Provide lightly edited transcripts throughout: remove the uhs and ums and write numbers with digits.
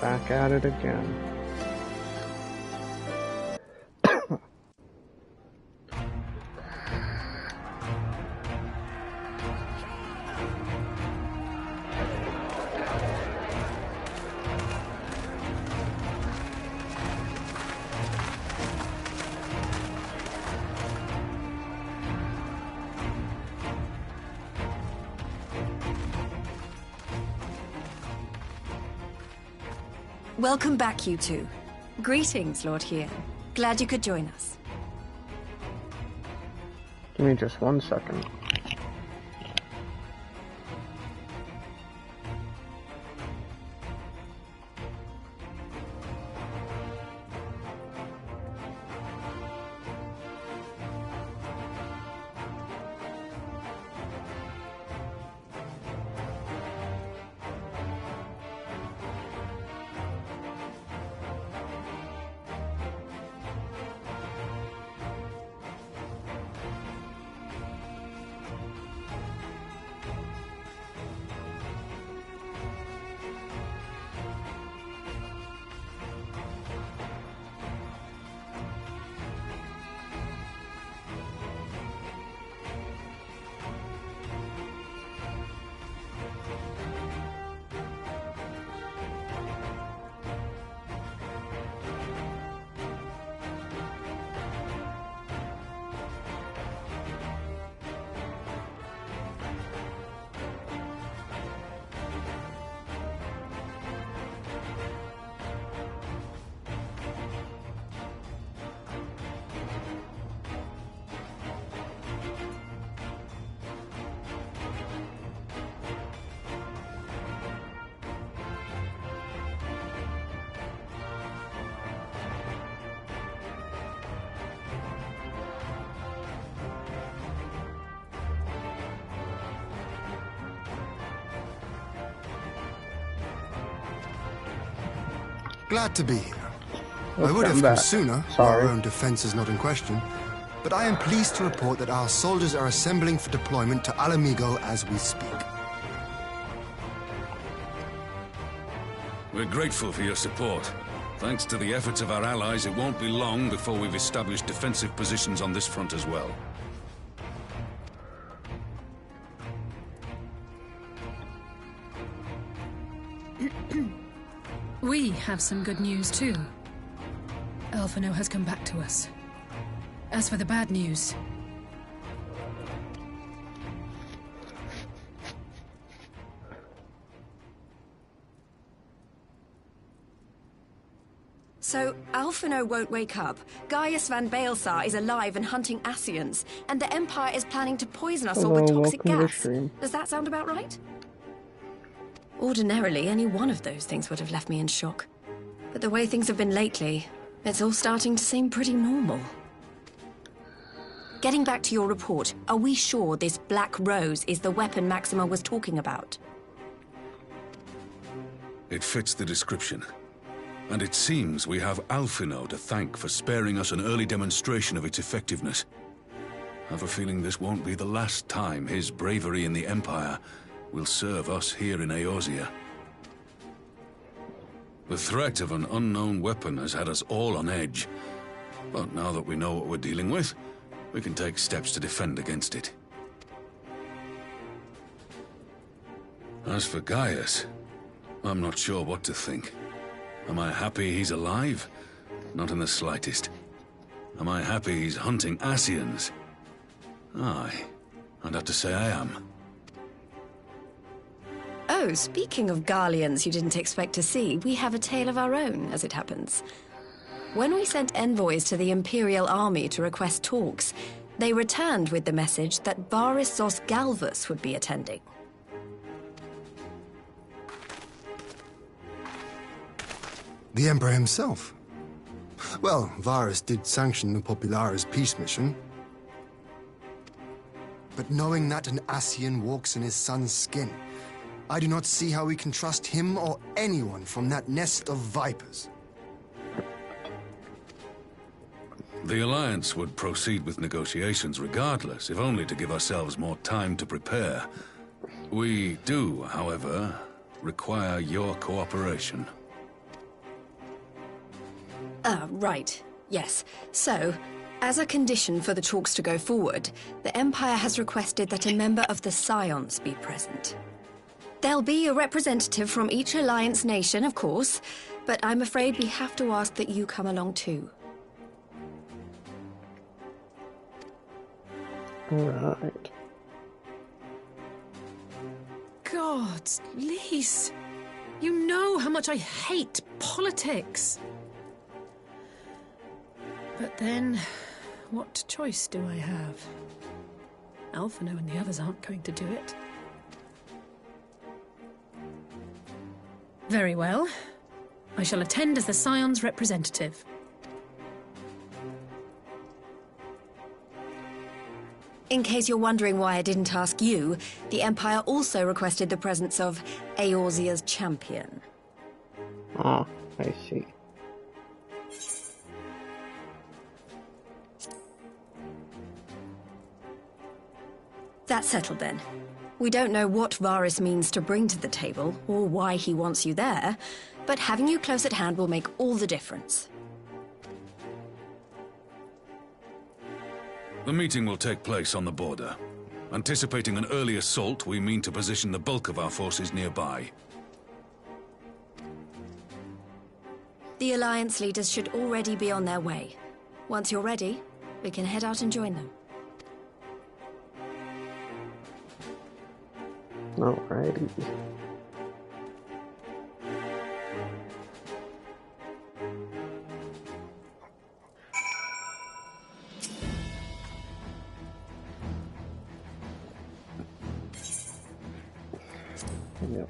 Back at it again. Welcome back, you two. Greetings, Lord Hien. Glad you could join us. Give me just 1 second. Glad to be here. I would have come sooner, while our own defense is not in question, but I am pleased to report that our soldiers are assembling for deployment to Alamigo as we speak. We're grateful for your support. Thanks to the efforts of our allies, it won't be long before we've established defensive positions on this front as well. We have some good news, too. Alphino has come back to us. As for the bad news... So, Alphino won't wake up, Gaius van Baelsar is alive and hunting Ascians, and the Empire is planning to poison us all with toxic gas. Does that sound about right? Ordinarily, any one of those things would have left me in shock. But the way things have been lately, it's all starting to seem pretty normal. Getting back to your report, are we sure this Black Rose is the weapon Maxima was talking about? It fits the description. And it seems we have Alphino to thank for sparing us an early demonstration of its effectiveness. I have a feeling this won't be the last time his bravery in the Empire will serve us here in Eorzea. The threat of an unknown weapon has had us all on edge. But now that we know what we're dealing with, we can take steps to defend against it. As for Gaius, I'm not sure what to think. Am I happy he's alive? Not in the slightest. Am I happy he's hunting Ascians? Aye, I'd have to say I am. Oh, speaking of Garleans you didn't expect to see, we have a tale of our own, as it happens. When we sent envoys to the Imperial Army to request talks, they returned with the message that Varys Zos Galvus would be attending. The Emperor himself? Well, Varys did sanction the Popularis peace mission. But knowing that an Ascian walks in his son's skin, I do not see how we can trust him or anyone from that nest of vipers. The Alliance would proceed with negotiations regardless, if only to give ourselves more time to prepare. We do, however, require your cooperation. Right, yes. So, as a condition for the talks to go forward, the Empire has requested that a member of the Scions be present. There'll be a representative from each Alliance nation, of course, but I'm afraid we have to ask that you come along too. Alright. God, Lise, you know how much I hate politics. But then, what choice do I have? Alphino and the others aren't going to do it. Very well. I shall attend as the Scion's representative. In case you're wondering why I didn't ask you, the Empire also requested the presence of Eorzea's champion. Ah, I see. That's settled then. We don't know what Varys means to bring to the table, or why he wants you there, but having you close at hand will make all the difference. The meeting will take place on the border. Anticipating an early assault, we mean to position the bulk of our forces nearby. The Alliance leaders should already be on their way. Once you're ready, we can head out and join them. Alrighty. Yep.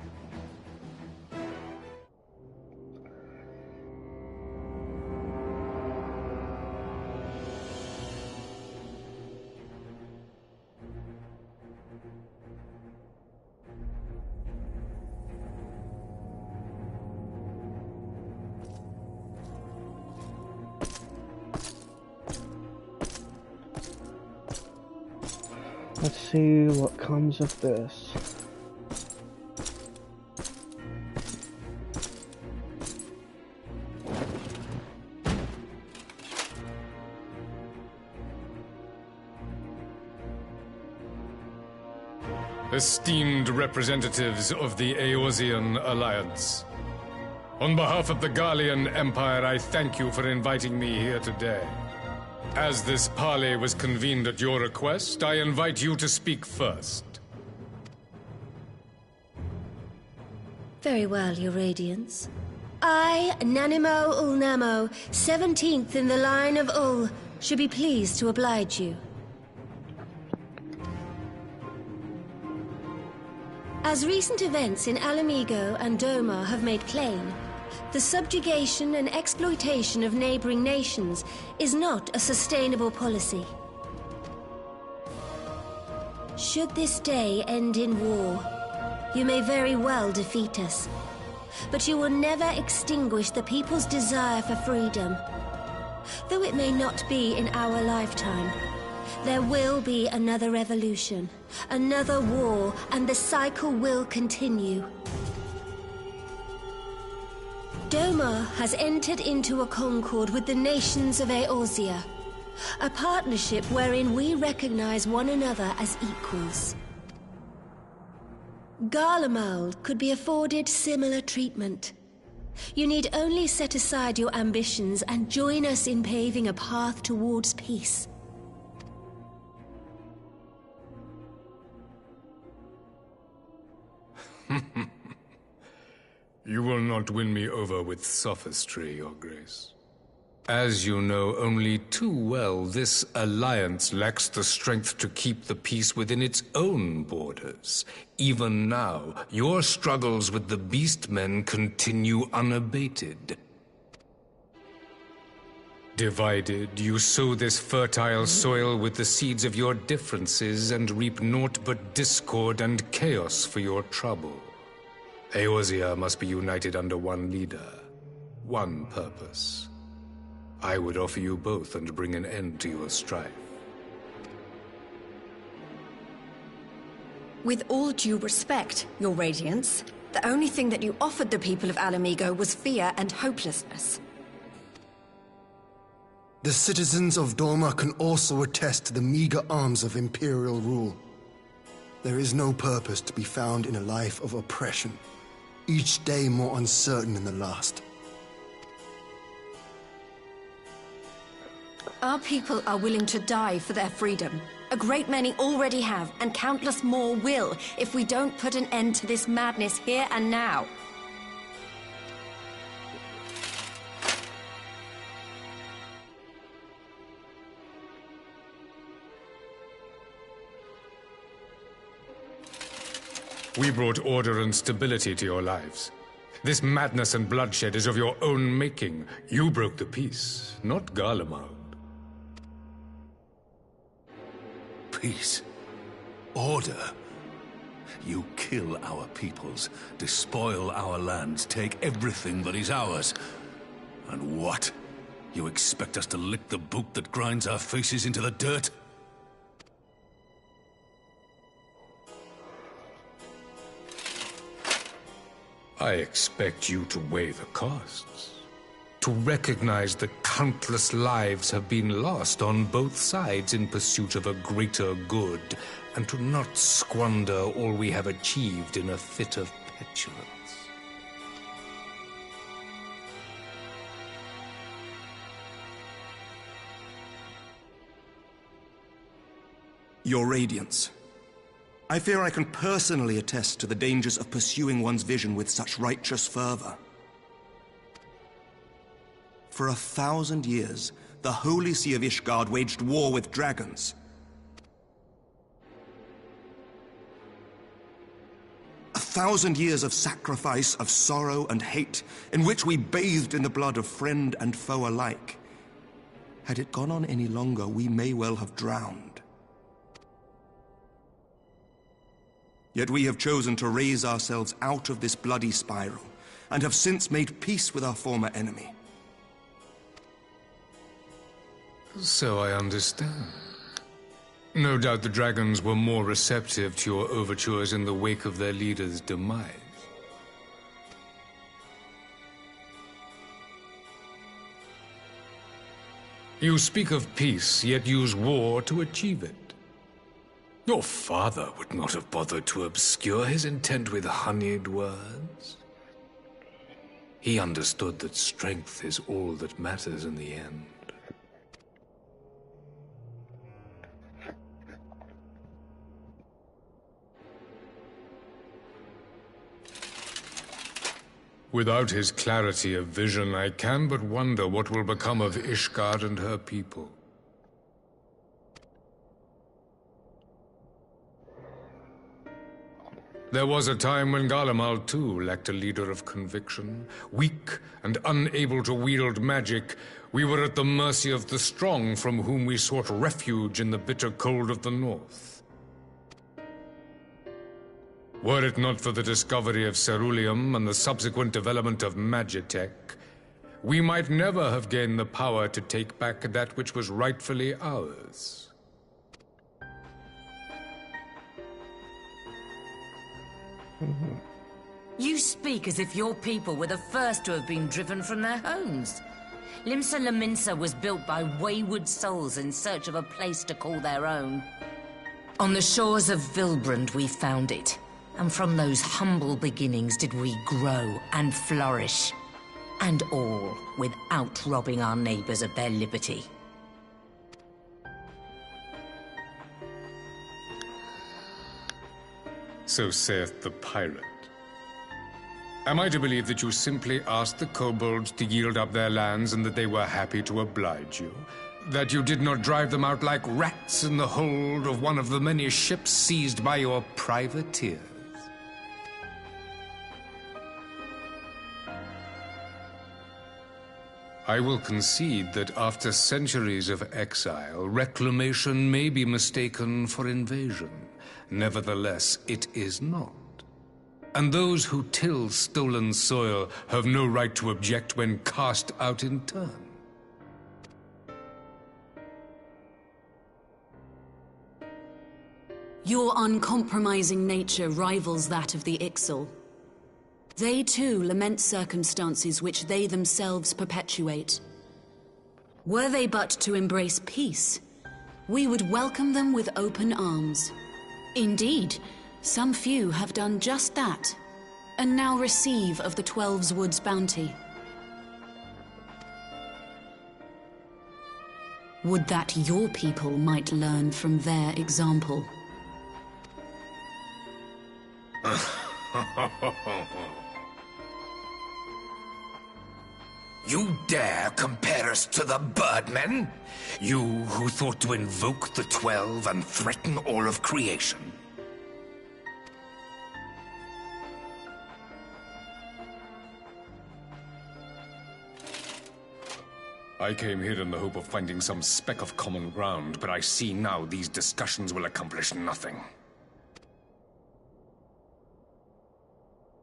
Let's see what comes of this. Esteemed representatives of the Eorzean Alliance, on behalf of the Garlean Empire, I thank you for inviting me here today. As this parley was convened at your request, I invite you to speak first. Very well, Your Radiance. I, Nanimo Ulnamo, 17th in the line of Ul, should be pleased to oblige you. As recent events in Alamigo and Doma have made plain, the subjugation and exploitation of neighboring nations is not a sustainable policy. Should this day end in war, you may very well defeat us, but you will never extinguish the people's desire for freedom. Though it may not be in our lifetime, there will be another revolution, another war, and the cycle will continue. Doma has entered into a concord with the nations of Eorzea, a partnership wherein we recognize one another as equals. Garlemald could be afforded similar treatment. You need only set aside your ambitions and join us in paving a path towards peace. You will not win me over with sophistry, Your Grace. As you know only too well, this alliance lacks the strength to keep the peace within its own borders. Even now, your struggles with the Beastmen continue unabated. Divided, you sow this fertile soil with the seeds of your differences and reap naught but discord and chaos for your trouble. Eorzea must be united under one leader, one purpose. I would offer you both and bring an end to your strife. With all due respect, Your Radiance, the only thing that you offered the people of Alamigo was fear and hopelessness. The citizens of Dorma can also attest to the meager arms of Imperial rule. There is no purpose to be found in a life of oppression, each day more uncertain than the last. Our people are willing to die for their freedom. A great many already have, and countless more will, if we don't put an end to this madness here and now. We brought order and stability to your lives. This madness and bloodshed is of your own making. You broke the peace, not Garlemald. Peace. Order. You kill our peoples, despoil our lands, take everything that is ours. And what? You expect us to lick the boot that grinds our faces into the dirt? I expect you to weigh the costs. To recognize that countless lives have been lost on both sides in pursuit of a greater good, and to not squander all we have achieved in a fit of petulance. Your Radiance. I fear I can personally attest to the dangers of pursuing one's vision with such righteous fervor. For 1,000 years, the Holy See of Ishgard waged war with dragons. 1,000 years of sacrifice, of sorrow and hate, in which we bathed in the blood of friend and foe alike. Had it gone on any longer, we may well have drowned. Yet we have chosen to raise ourselves out of this bloody spiral, and have since made peace with our former enemy. So I understand. No doubt the dragons were more receptive to your overtures in the wake of their leader's demise. You speak of peace, yet use war to achieve it. Your father would not have bothered to obscure his intent with honeyed words. He understood that strength is all that matters in the end. Without his clarity of vision, I can but wonder what will become of Ishgard and her people. There was a time when Garlemald, too, lacked a leader of conviction. Weak and unable to wield magic, we were at the mercy of the strong from whom we sought refuge in the bitter cold of the north. Were it not for the discovery of ceruleum and the subsequent development of magitech, we might never have gained the power to take back that which was rightfully ours. You speak as if your people were the first to have been driven from their homes. Limsa Lominsa was built by wayward souls in search of a place to call their own. On the shores of Vilbrand we found it, and from those humble beginnings did we grow and flourish. And all without robbing our neighbors of their liberty. So saith the pirate. Am I to believe that you simply asked the kobolds to yield up their lands and that they were happy to oblige you? That you did not drive them out like rats in the hold of one of the many ships seized by your privateers? I will concede that after centuries of exile, reclamation may be mistaken for invasion. Nevertheless, it is not. And those who till stolen soil have no right to object when cast out in turn. Your uncompromising nature rivals that of the Ixal. They too lament circumstances which they themselves perpetuate. Were they but to embrace peace, we would welcome them with open arms. Indeed, some few have done just that, and now receive of the 12's Wood's bounty. Would that your people might learn from their example. You dare compare us to the Birdmen? You who thought to invoke the 12 and threaten all of creation? I came here in the hope of finding some speck of common ground, but I see now these discussions will accomplish nothing.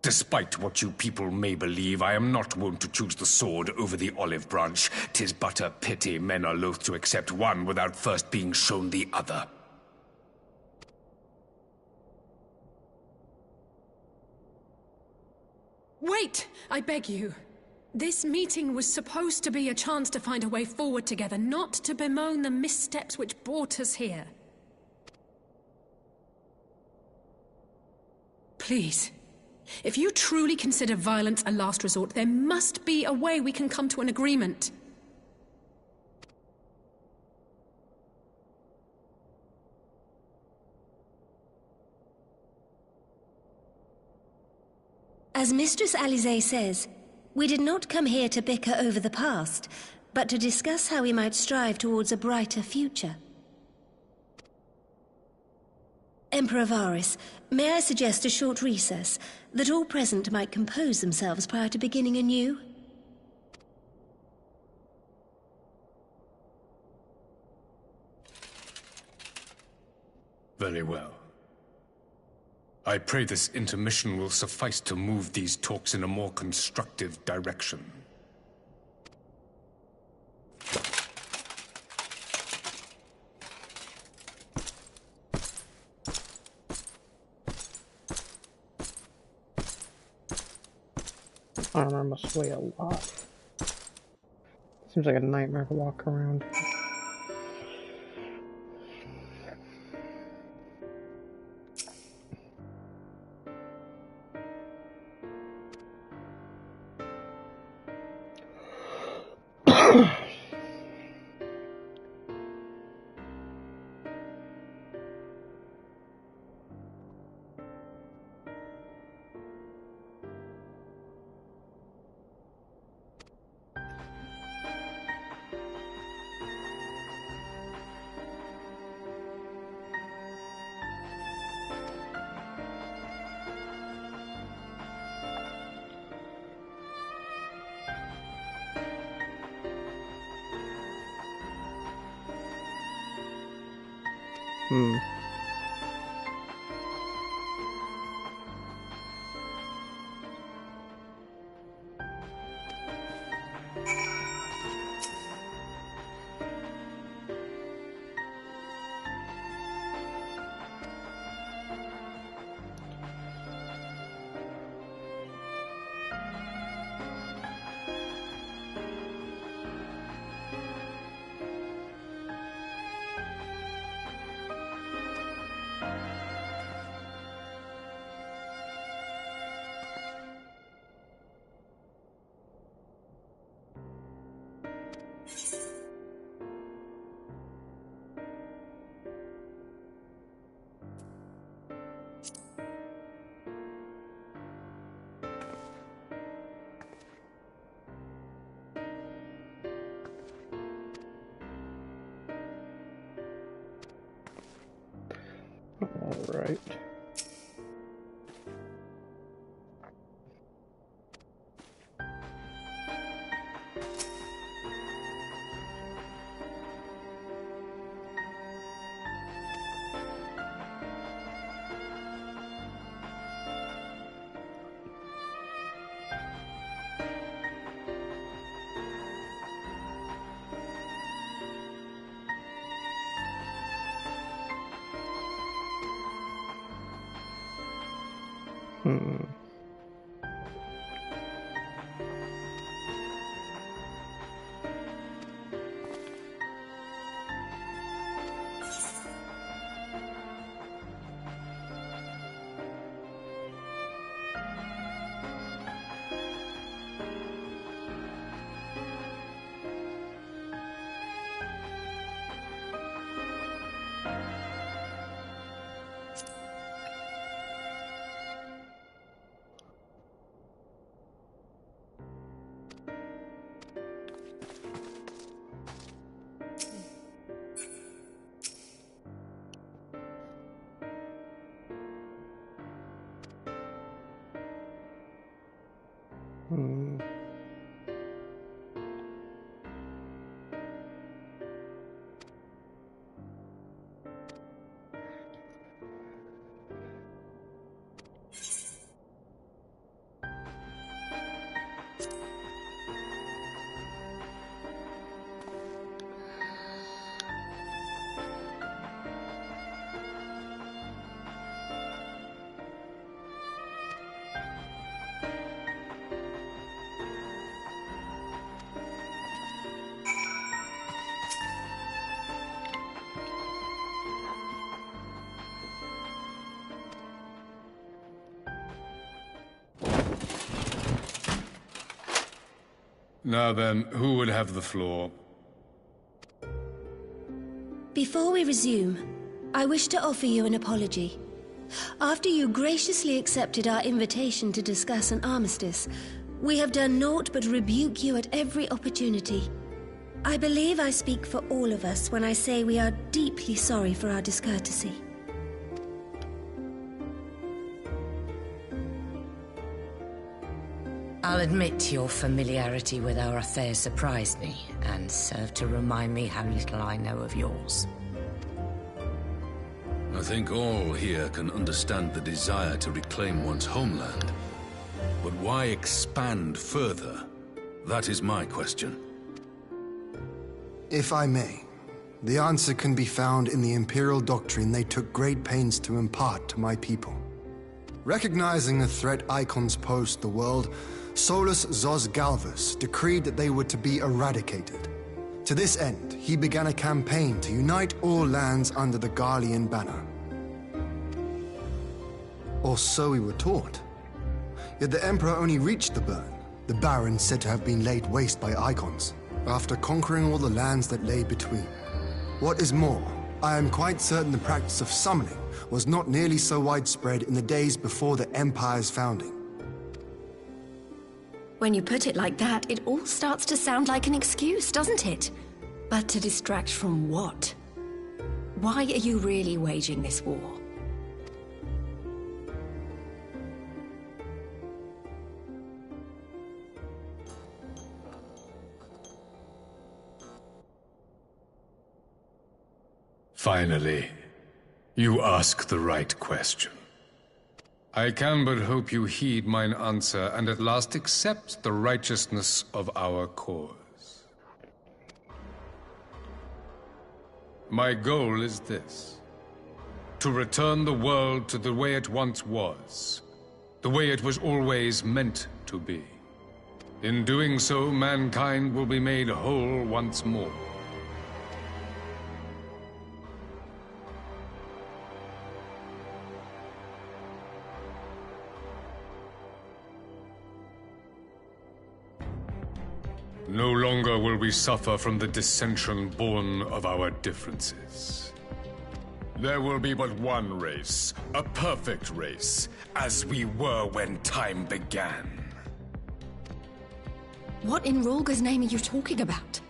Despite what you people may believe, I am not wont to choose the sword over the olive branch. 'Tis but a pity men are loath to accept one without first being shown the other. Wait! I beg you. This meeting was supposed to be a chance to find a way forward together, not to bemoan the missteps which brought us here. Please. If you truly consider violence a last resort, there must be a way we can come to an agreement. As Mistress Alisaie says, we did not come here to bicker over the past, but to discuss how we might strive towards a brighter future. Emperor Varys, may I suggest a short recess, that all present might compose themselves prior to beginning anew? Very well. I pray this intermission will suffice to move these talks in a more constructive direction. Armor must weigh a lot. Seems like a nightmare to walk around. Alright. Now then, who would have the floor? Before we resume, I wish to offer you an apology. After you graciously accepted our invitation to discuss an armistice, we have done naught but rebuke you at every opportunity. I believe I speak for all of us when I say we are deeply sorry for our discourtesy. I'll admit your familiarity with our affairs surprised me, and served to remind me how little I know of yours. I think all here can understand the desire to reclaim one's homeland. But why expand further? That is my question. If I may, the answer can be found in the Imperial doctrine they took great pains to impart to my people. Recognizing the threat Icons posed to the world, Solus Zos Galvus decreed that they were to be eradicated. To this end, he began a campaign to unite all lands under the Garlean banner. Or so we were taught. Yet the Emperor only reached the burn, the Baron said to have been laid waste by Icons, after conquering all the lands that lay between. What is more, I am quite certain the practice of summoning was not nearly so widespread in the days before the Empire's founding. When you put it like that, it all starts to sound like an excuse, doesn't it? But to distract from what? Why are you really waging this war? Finally, you ask the right question. I can but hope you heed mine answer and at last accept the righteousness of our cause. My goal is this: to return the world to the way it once was, the way it was always meant to be. In doing so, mankind will be made whole once more. No longer will we suffer from the dissension born of our differences. There will be but one race, a perfect race, as we were when time began. What in Rolga's name are you talking about?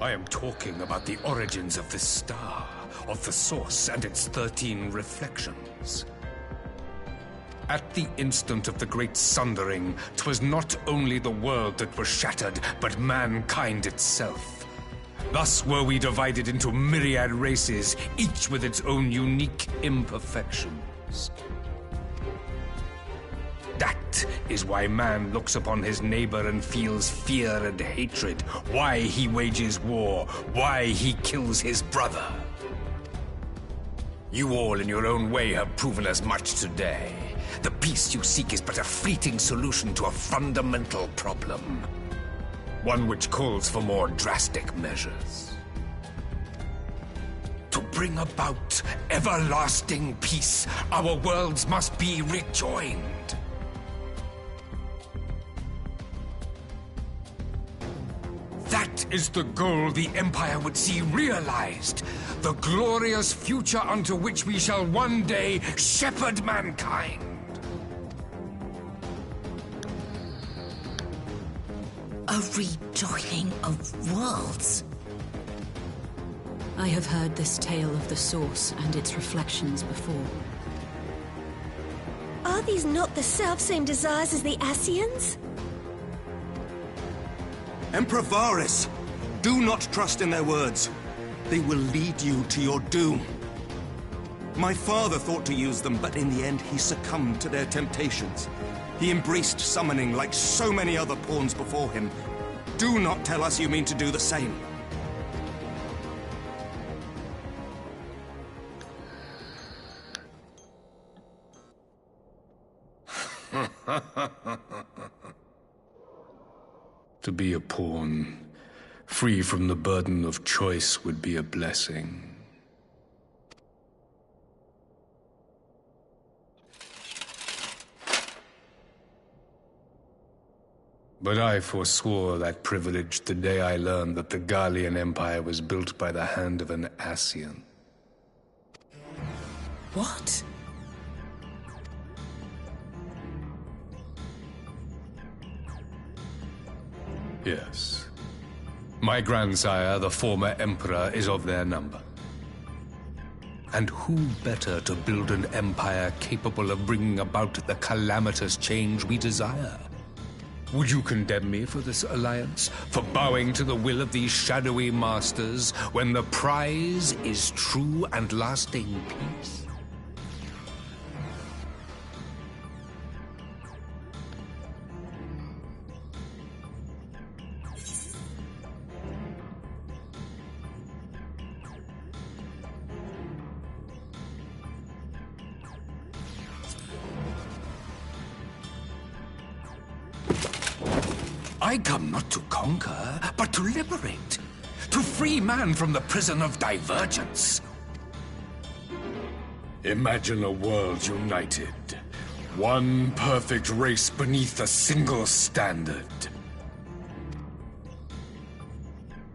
I am talking about the origins of this star, of the source and its 13 reflections. At the instant of the great sundering, 'twas not only the world that was shattered, but mankind itself. Thus were we divided into myriad races, each with its own unique imperfections. That is why man looks upon his neighbor and feels fear and hatred, why he wages war, why he kills his brother. You all in your own way have proven as much today. The peace you seek is but a fleeting solution to a fundamental problem. One which calls for more drastic measures. To bring about everlasting peace, our worlds must be rejoined. That is the goal the Empire would see realized. The glorious future unto which we shall one day shepherd mankind. A rejoining of worlds? I have heard this tale of the source and its reflections before. Are these not the self-same desires as the Ascians? Emperor Varys, do not trust in their words. They will lead you to your doom. My father thought to use them, but in the end he succumbed to their temptations. He embraced summoning like so many other pawns before him. Do not tell us you mean to do the same. To be a pawn, free from the burden of choice, would be a blessing. But I forswore that privilege the day I learned that the Garlean Empire was built by the hand of an Ascian. What? Yes. My grandsire, the former Emperor, is of their number. And who better to build an empire capable of bringing about the calamitous change we desire? Would you condemn me for this alliance? For bowing to the will of these shadowy masters, when the prize is true and lasting peace? I come not to conquer, but to liberate. To free man from the prison of divergence. Imagine a world united. One perfect race beneath a single standard.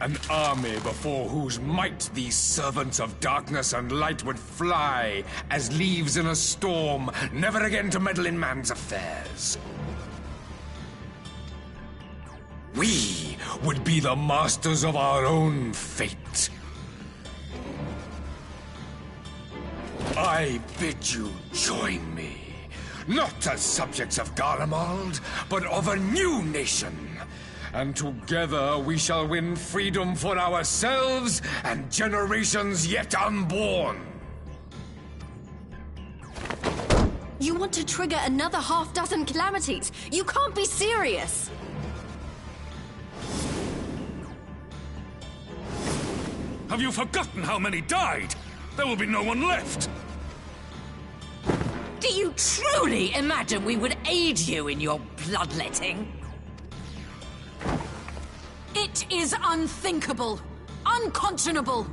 An army before whose might these servants of darkness and light would fly as leaves in a storm, never again to meddle in man's affairs. We would be the masters of our own fate. I bid you join me, not as subjects of Garlemald, but of a new nation. And together we shall win freedom for ourselves and generations yet unborn. You want to trigger another half-dozen calamities? You can't be serious! Have you forgotten how many died? There will be no one left! Do you truly imagine we would aid you in your bloodletting? It is unthinkable! Unconscionable!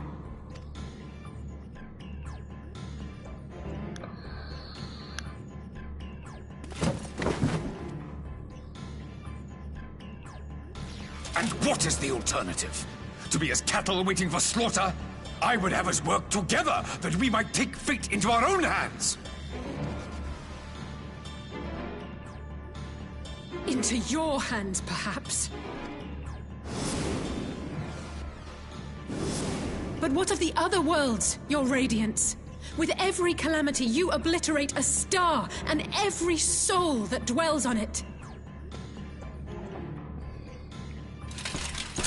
And what is the alternative? To be as cattle waiting for slaughter? I would have us work together, that we might take fate into our own hands! Into your hands, perhaps. But what of the other worlds, your radiance? With every calamity, you obliterate a star and every soul that dwells on it.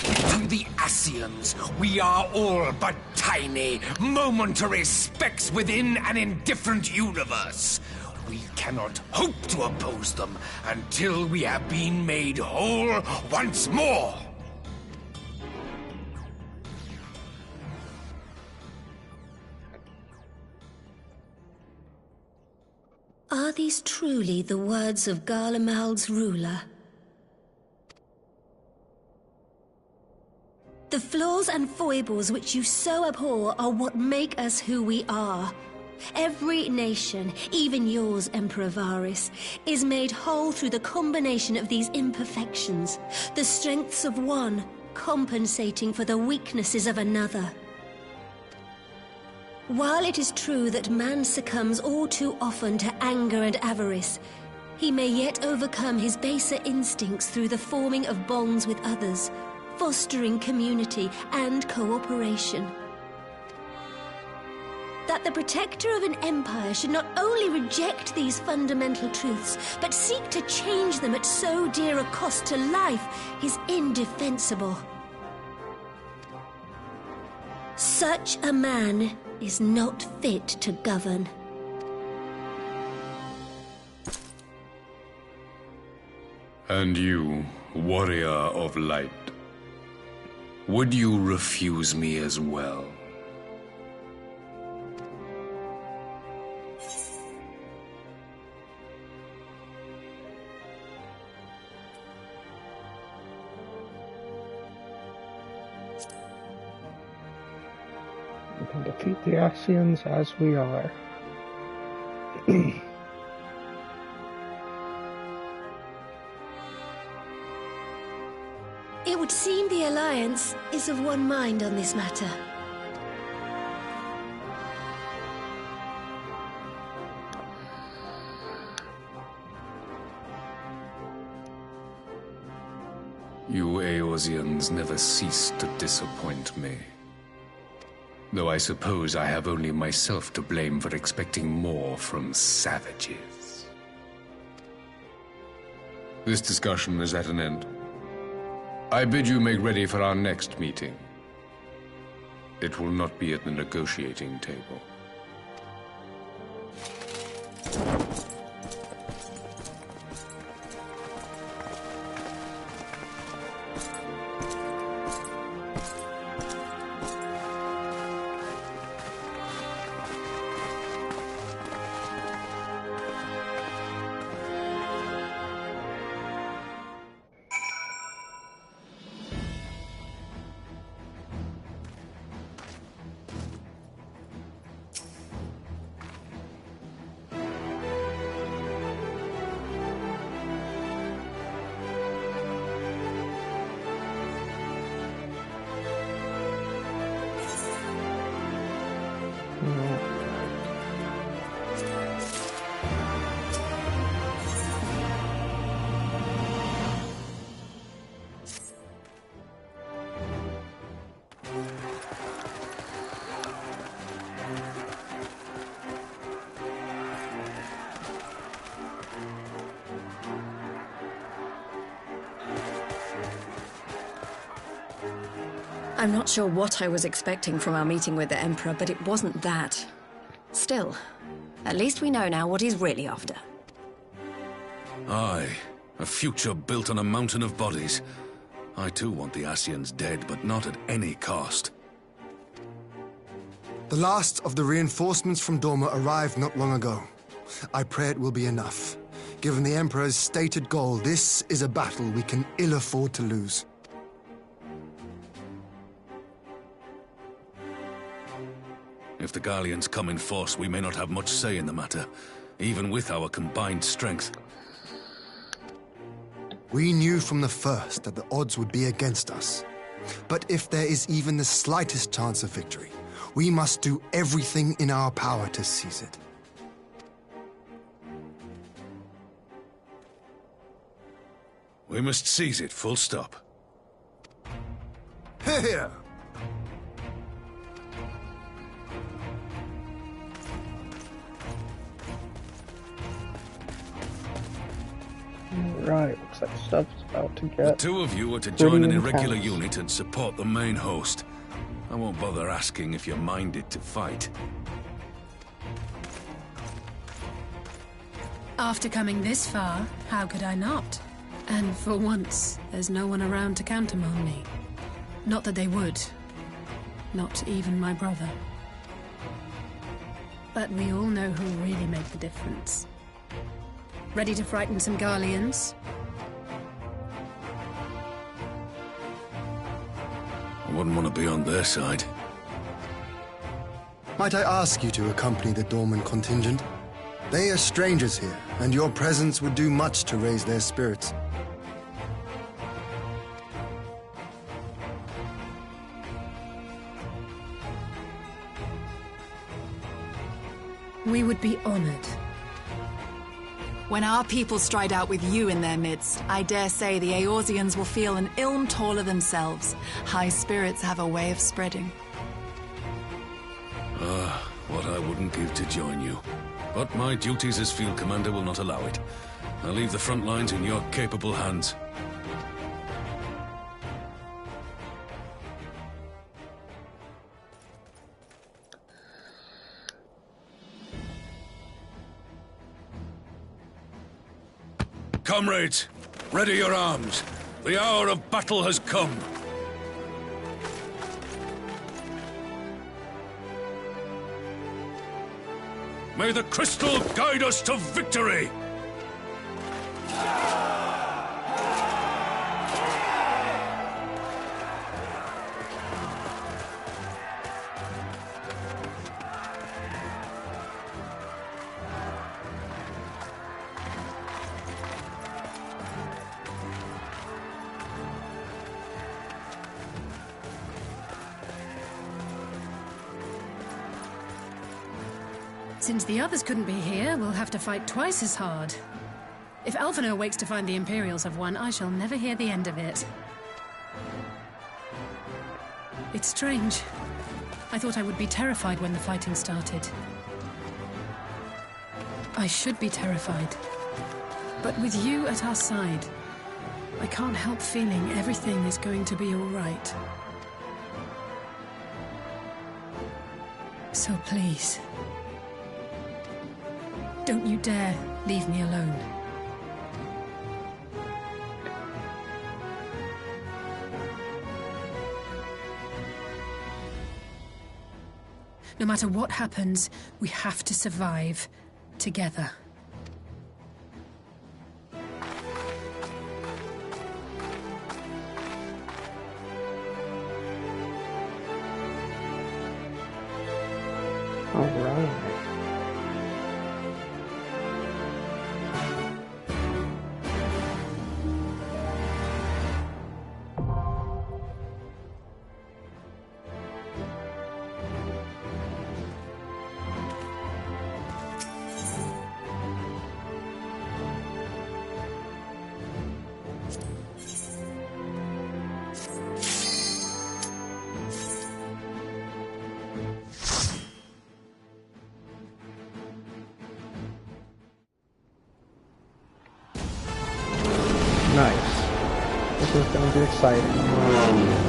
To the Ascians, we are all but tiny, momentary specks within an indifferent universe. We cannot hope to oppose them until we have been made whole once more. Are these truly the words of Garlemald's ruler? The flaws and foibles which you so abhor are what make us who we are. Every nation, even yours, Emperor Varys, is made whole through the combination of these imperfections, the strengths of one compensating for the weaknesses of another. While it is true that man succumbs all too often to anger and avarice, he may yet overcome his baser instincts through the forming of bonds with others, fostering community and cooperation. That that the protector of an empire should not only reject these fundamental truths, but seek to change them at so dear a cost to life is indefensible. Such a man is not fit to govern. And you, warrior of light, would you refuse me as well? We can defeat the Ascians as we are. It would seem the Alliance is of one mind on this matter. You Eorzeans never cease to disappoint me. Though I suppose I have only myself to blame for expecting more from savages. This discussion is at an end. I bid you make ready for our next meeting. It will not be at the negotiating table. I'm not sure what I was expecting from our meeting with the Emperor, but it wasn't that. Still, at least we know now what he's really after. Aye, a future built on a mountain of bodies. I too want the Ascians dead, but not at any cost. The last of the reinforcements from Dorma arrived not long ago. I pray it will be enough. Given the Emperor's stated goal, this is a battle we can ill afford to lose. If the Garleans come in force, we may not have much say in the matter, even with our combined strength. We knew from the first that the odds would be against us. But if there is even the slightest chance of victory, we must do everything in our power to seize it. We must seize it, full stop. Here! Right, looks like stuff's about to The get... two of you are to join an irregular intense. unit and support the main host. I won't bother asking if you're minded to fight. After coming this far, how could I not? And for once, there's no one around to countermand me. Not that they would. Not even my brother. But we all know who'll really make the difference. Ready to frighten some Garleans? I wouldn't want to be on their side. Might I ask you to accompany the Dorman contingent? They are strangers here, and your presence would do much to raise their spirits. We would be honored. When our people stride out with you in their midst, I dare say the Eorzeans will feel an ilm taller themselves. High spirits have a way of spreading. What I wouldn't give to join you. But my duties as field commander will not allow it. I'll leave the front lines in your capable hands. Comrades, ready your arms. The hour of battle has come. May the crystal guide us to victory! Since the others couldn't be here, we'll have to fight twice as hard. If Alphinaud wakes to find the Imperials have won, I shall never hear the end of it. It's strange. I thought I would be terrified when the fighting started. I should be terrified. But with you at our side, I can't help feeling everything is going to be all right. So please, don't you dare leave me alone. No matter what happens, we have to survive together. All right. Nice. This is going to be exciting.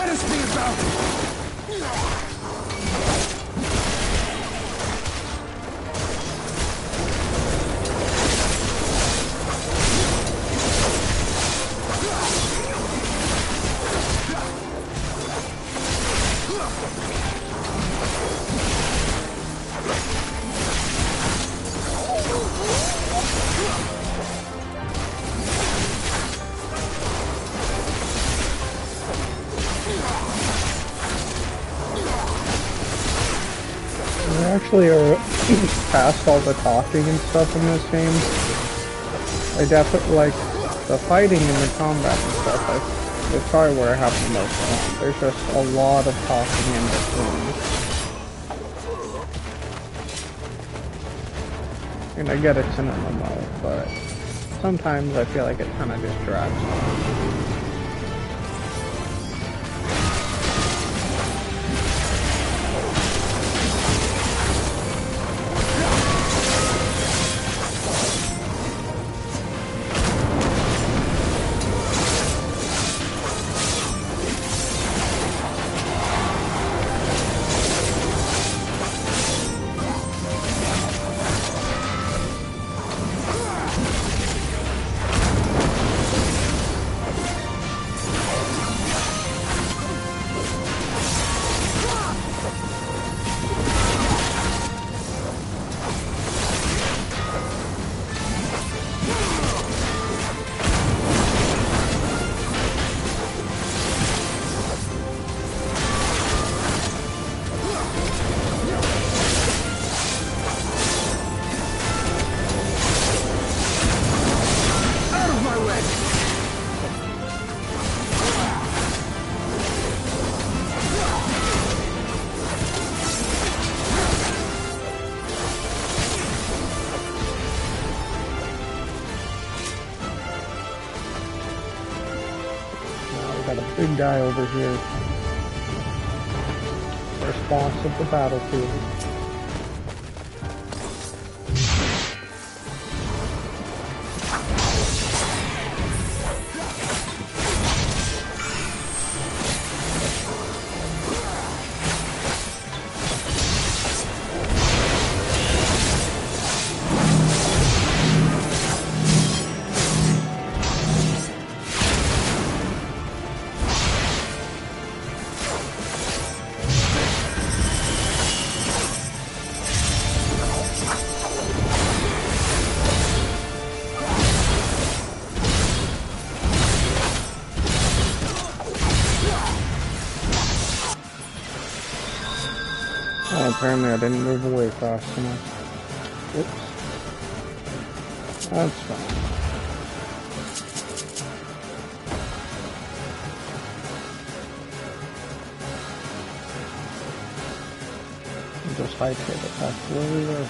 Let us be about it! We actually are past all the talking and stuff in this game. I definitely like the fighting and the combat and stuff. It's probably where I have the most fun. There's just a lot of talking in between. And I get it's an MMO, but sometimes I feel like it kind of just drags on. Big guy over here. Response of the battlefield. Oh, apparently I didn't move away fast enough. Oops. That's fine. I'll just hightail it back to where we were.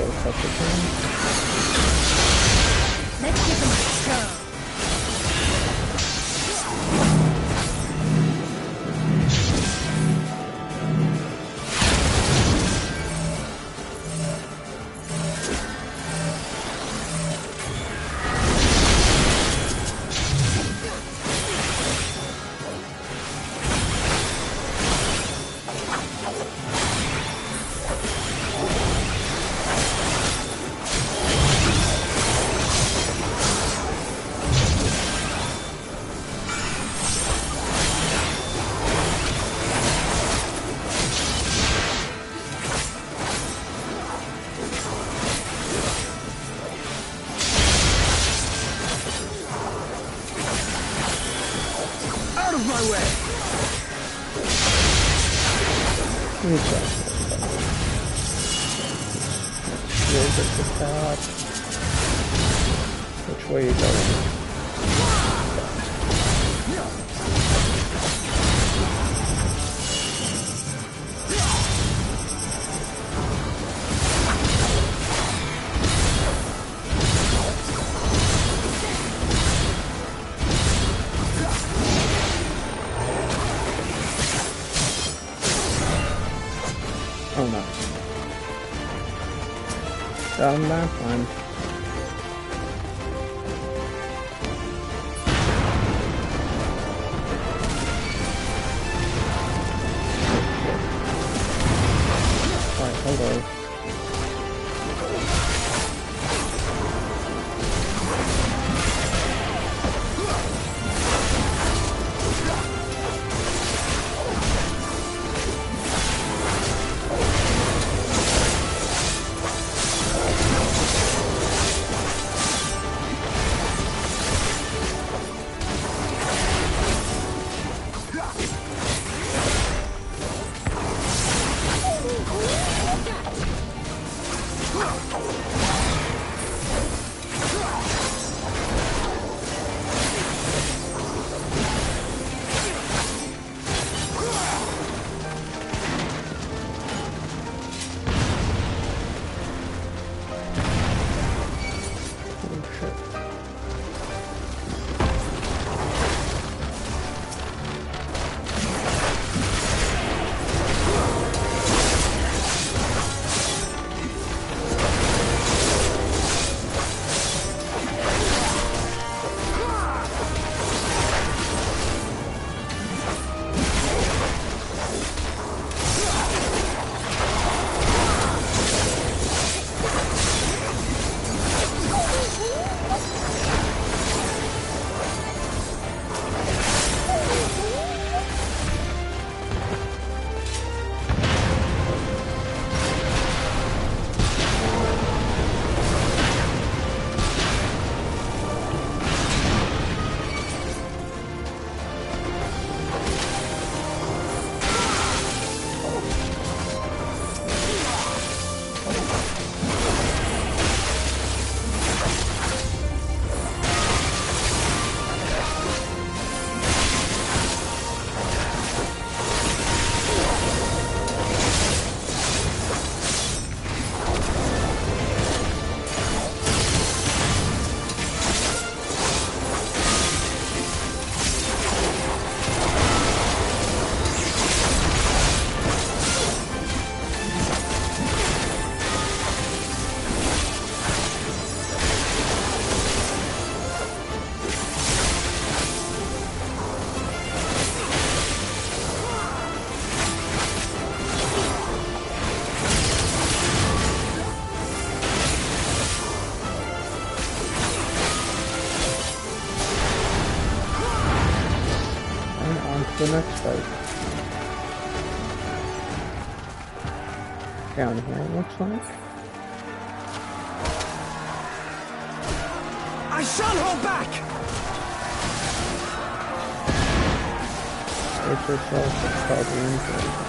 there's such a thing. Let's give them a go. Which way you going? Oh no. Down that one. Hello. The next fight. Down here, it looks like. I shan't hold back! Brace yourself, it's probably injured.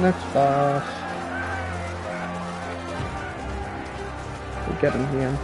Next boss. We get him here.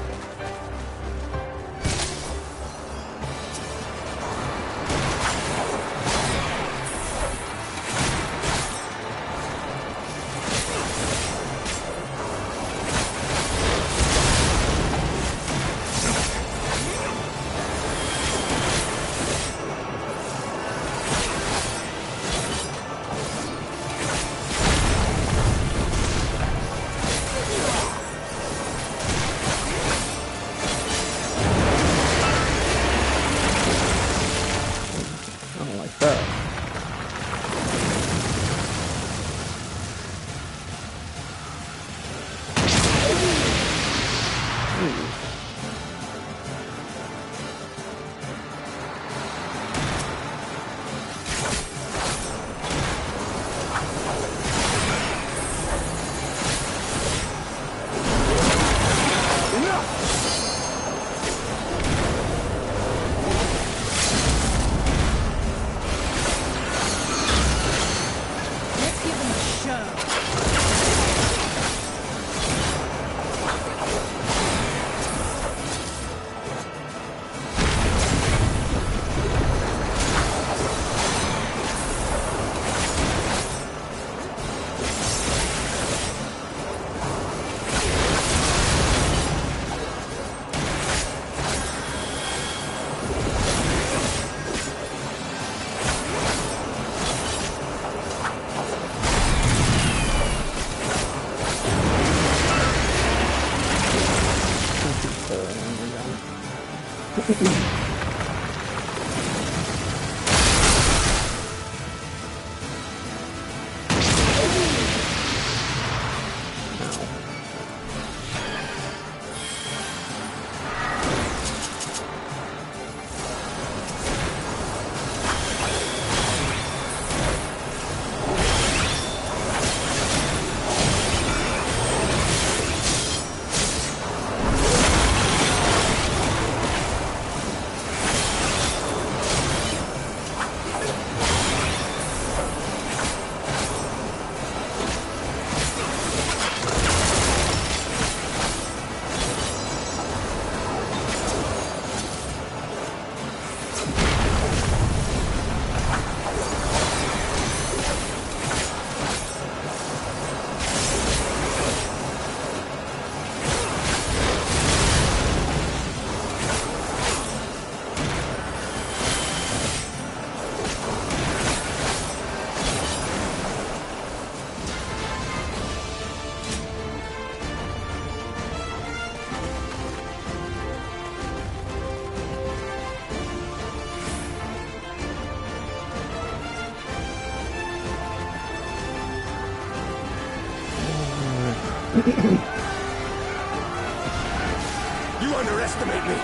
You underestimate me!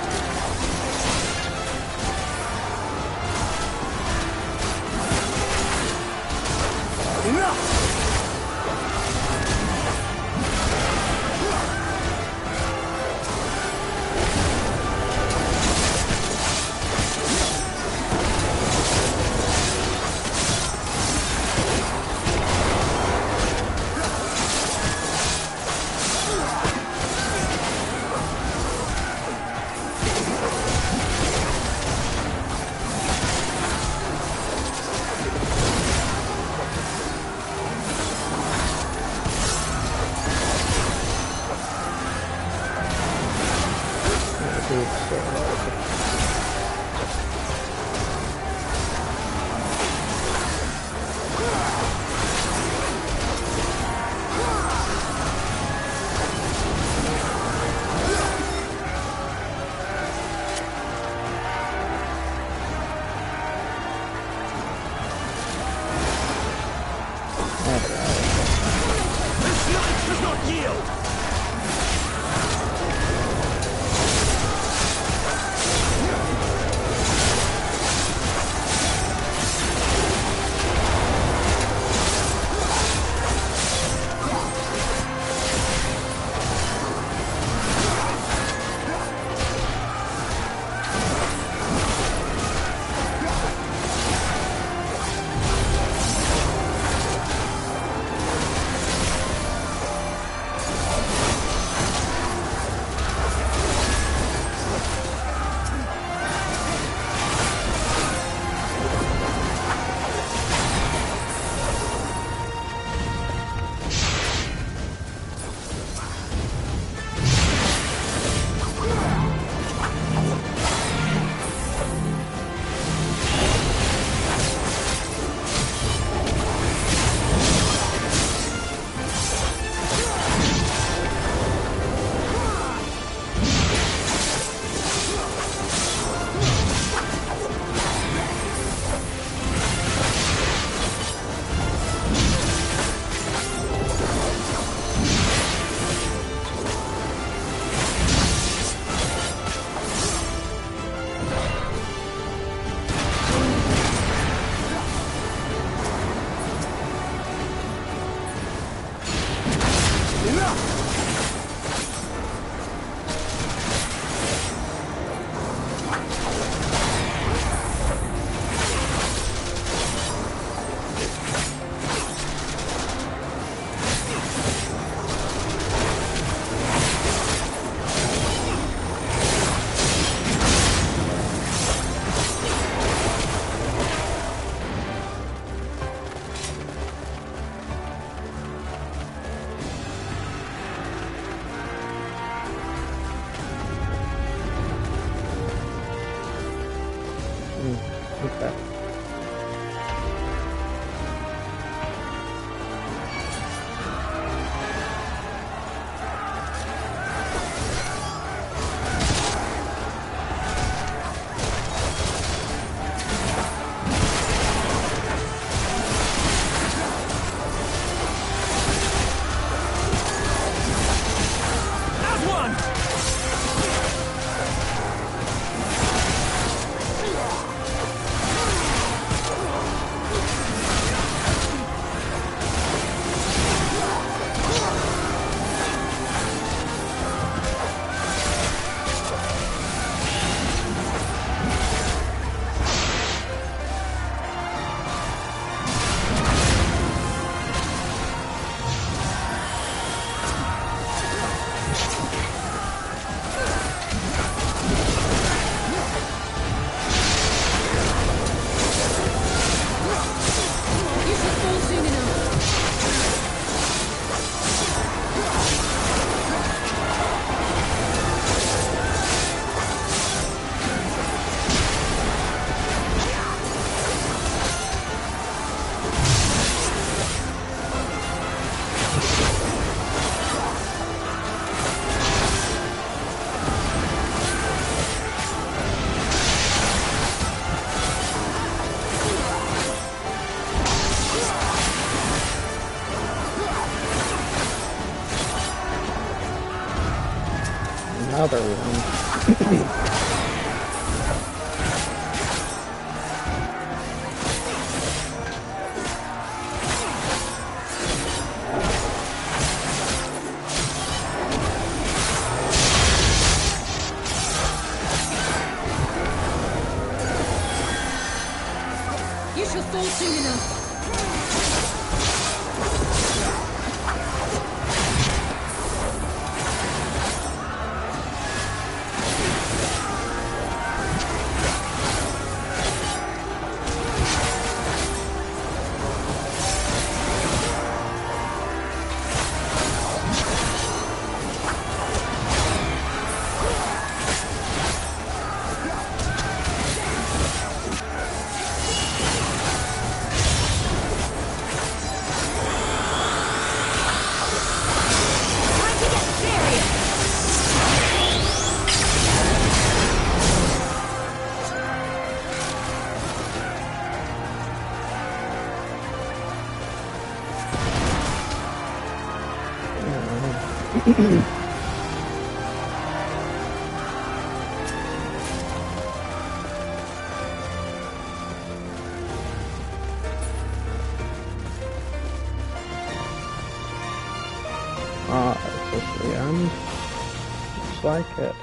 Enough! other one. You shall fall soon enough. Is this the end? Looks like it.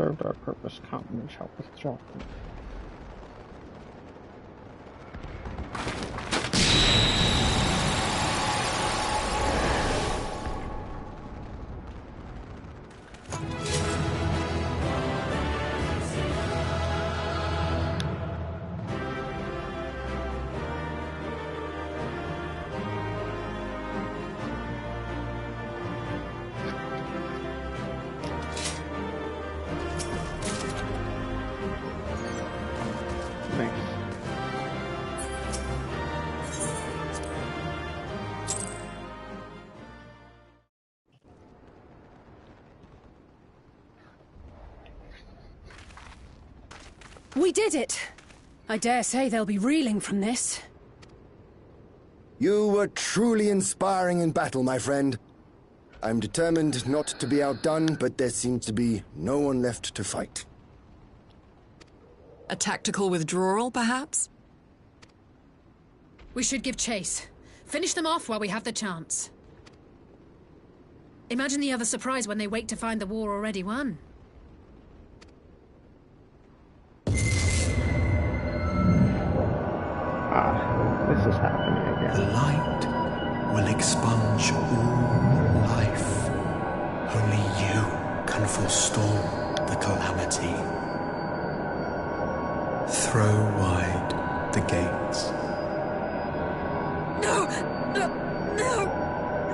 served our purpose. Come, we shall withdraw. We did it! I dare say they'll be reeling from this. You were truly inspiring in battle, my friend. I'm determined not to be outdone, but there seems to be no one left to fight. A tactical withdrawal, perhaps? We should give chase. Finish them off while we have the chance. Imagine the other surprise when they wake to find the war already won. This is happening again. The light will expunge all life. Only you can forestall the calamity. Throw wide the gates. No!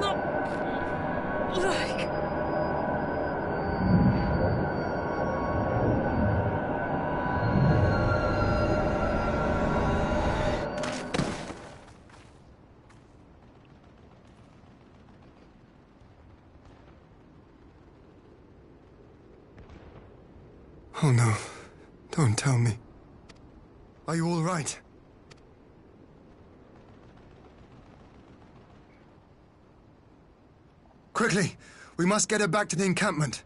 Not like... Oh no, don't tell me. Are you all right? Quickly, we must get her back to the encampment.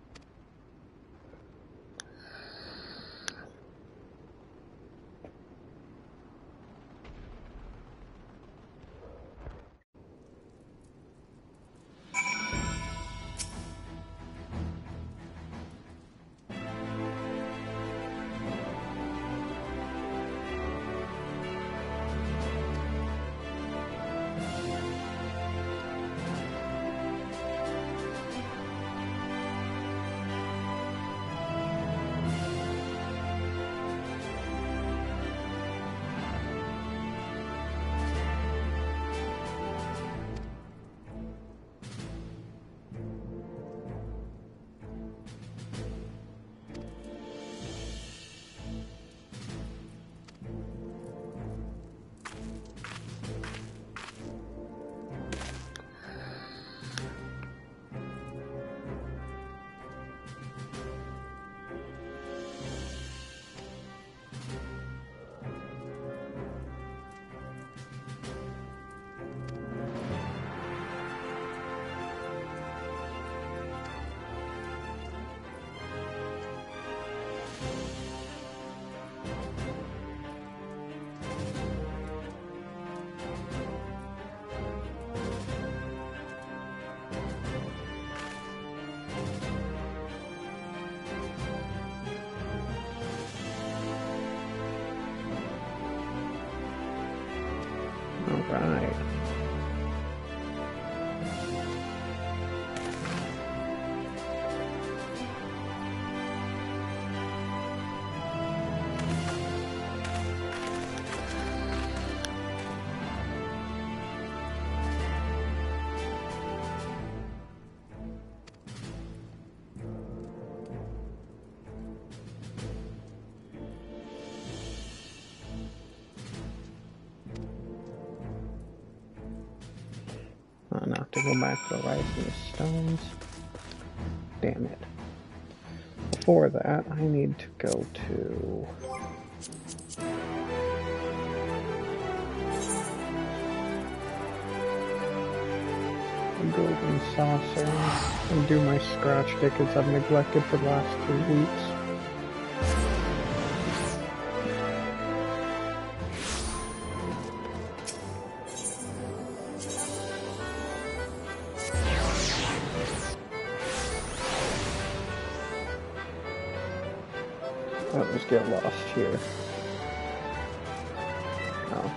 Right. I have to go back to the rice and the stones. Damn it. Before that, I need to go to... the golden saucer and do my scratch tickets I've neglected for the last 2 weeks. I'll just get lost here. Oh.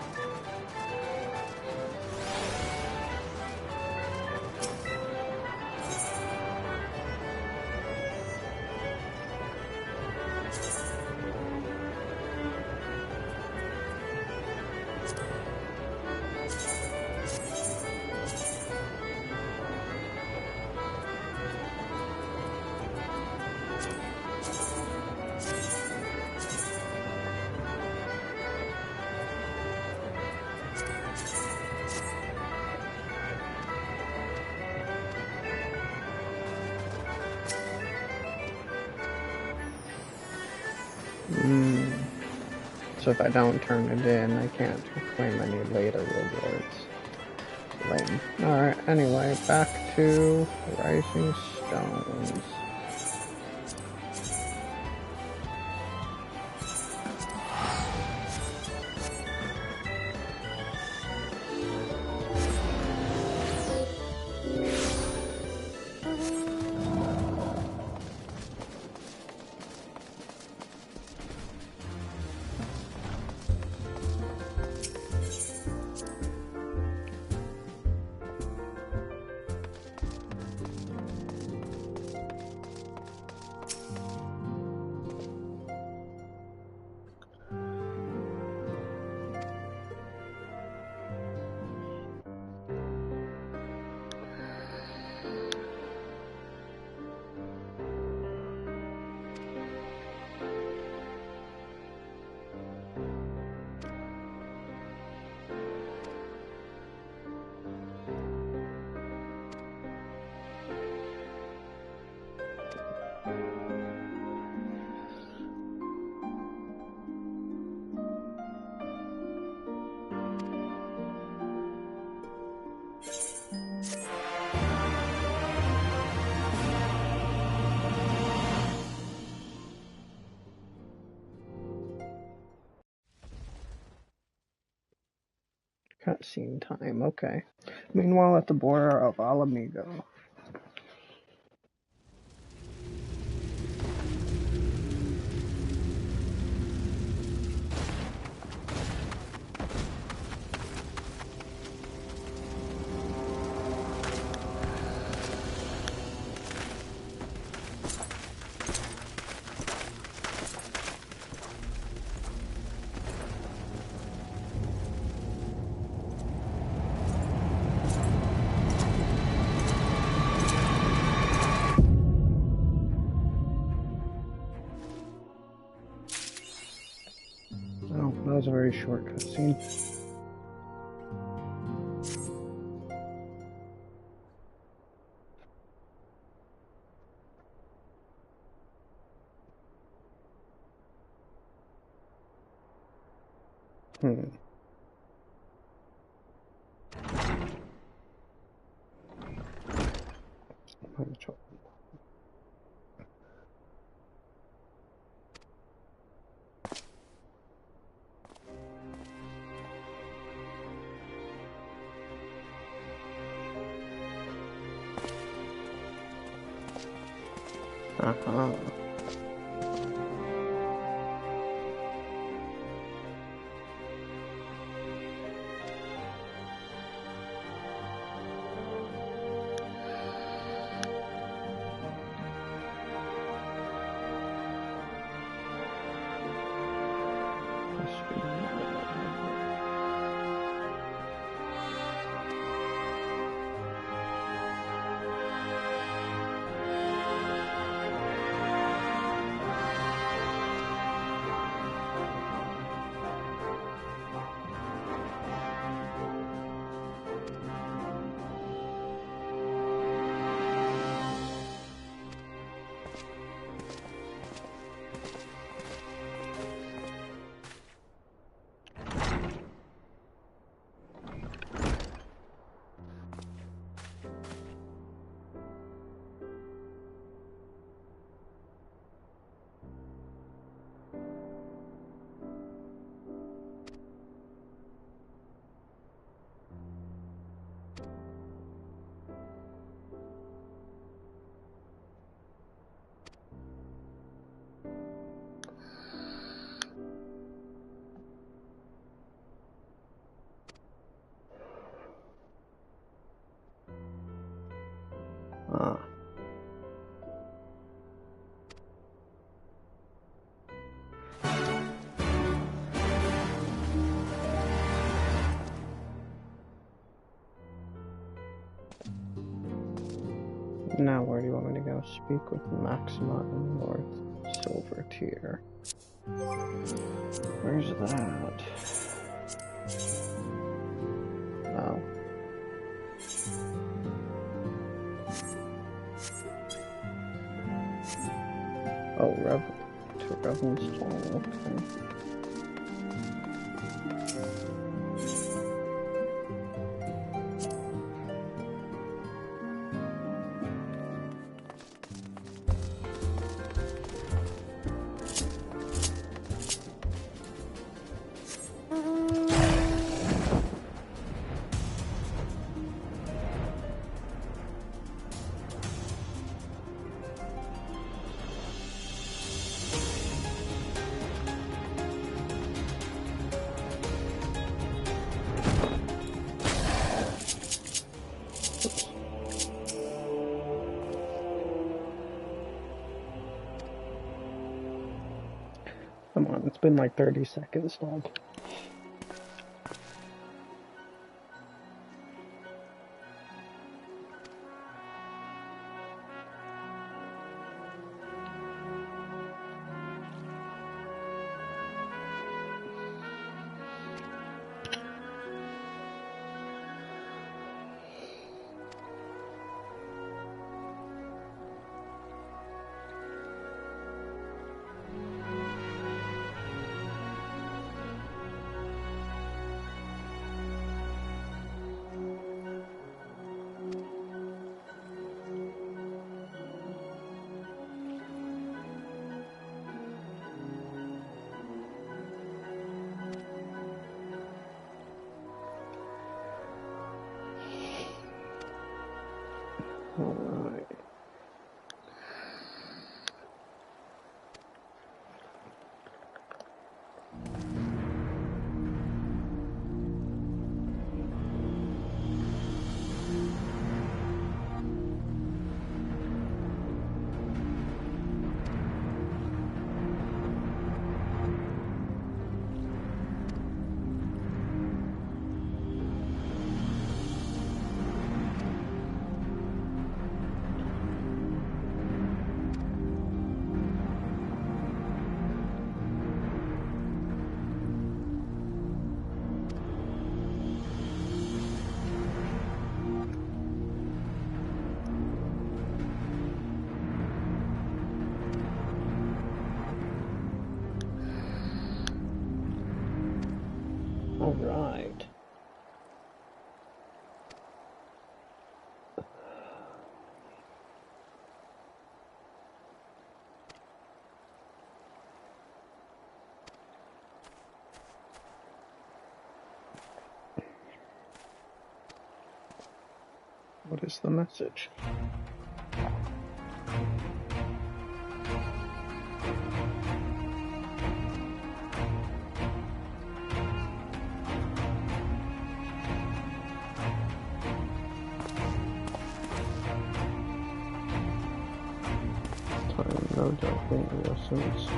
So if I don't turn it in, I can't claim any later rewards. Lame. Alright, anyway, back to Rising Stones. Cutscene time, okay. Meanwhile, at the border of Alamigo. That was a very short cutscene. Now, where do you want me to go? Speak with Maxima in North Silver Tier. Where's that? Oh. Oh, to Revel's Hall, okay. Come on, it's been like 30 seconds, dog. Alright. All right. What is the message? No doubt being lessons.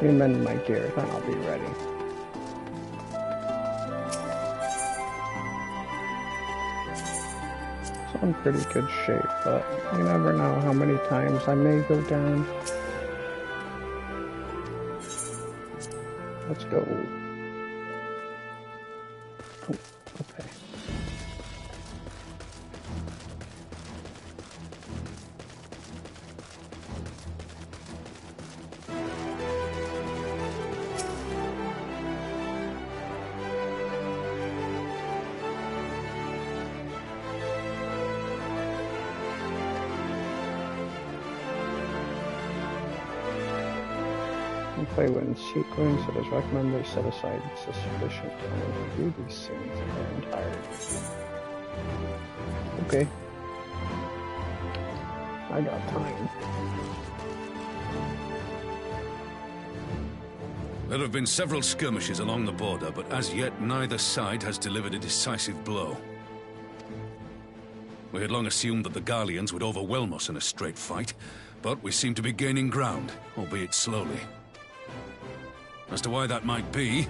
Amend my gear, then I'll be ready. So I'm in pretty good shape, but you never know how many times I may go down. Let's go. Oh, okay. Don't play in sequence. It is recommended they set aside sufficient time to review these scenes in their entirety. Okay. I got time. There have been several skirmishes along the border, but as yet neither side has delivered a decisive blow. We had long assumed that the Garleans would overwhelm us in a straight fight, but we seem to be gaining ground, albeit slowly. As to why that might be,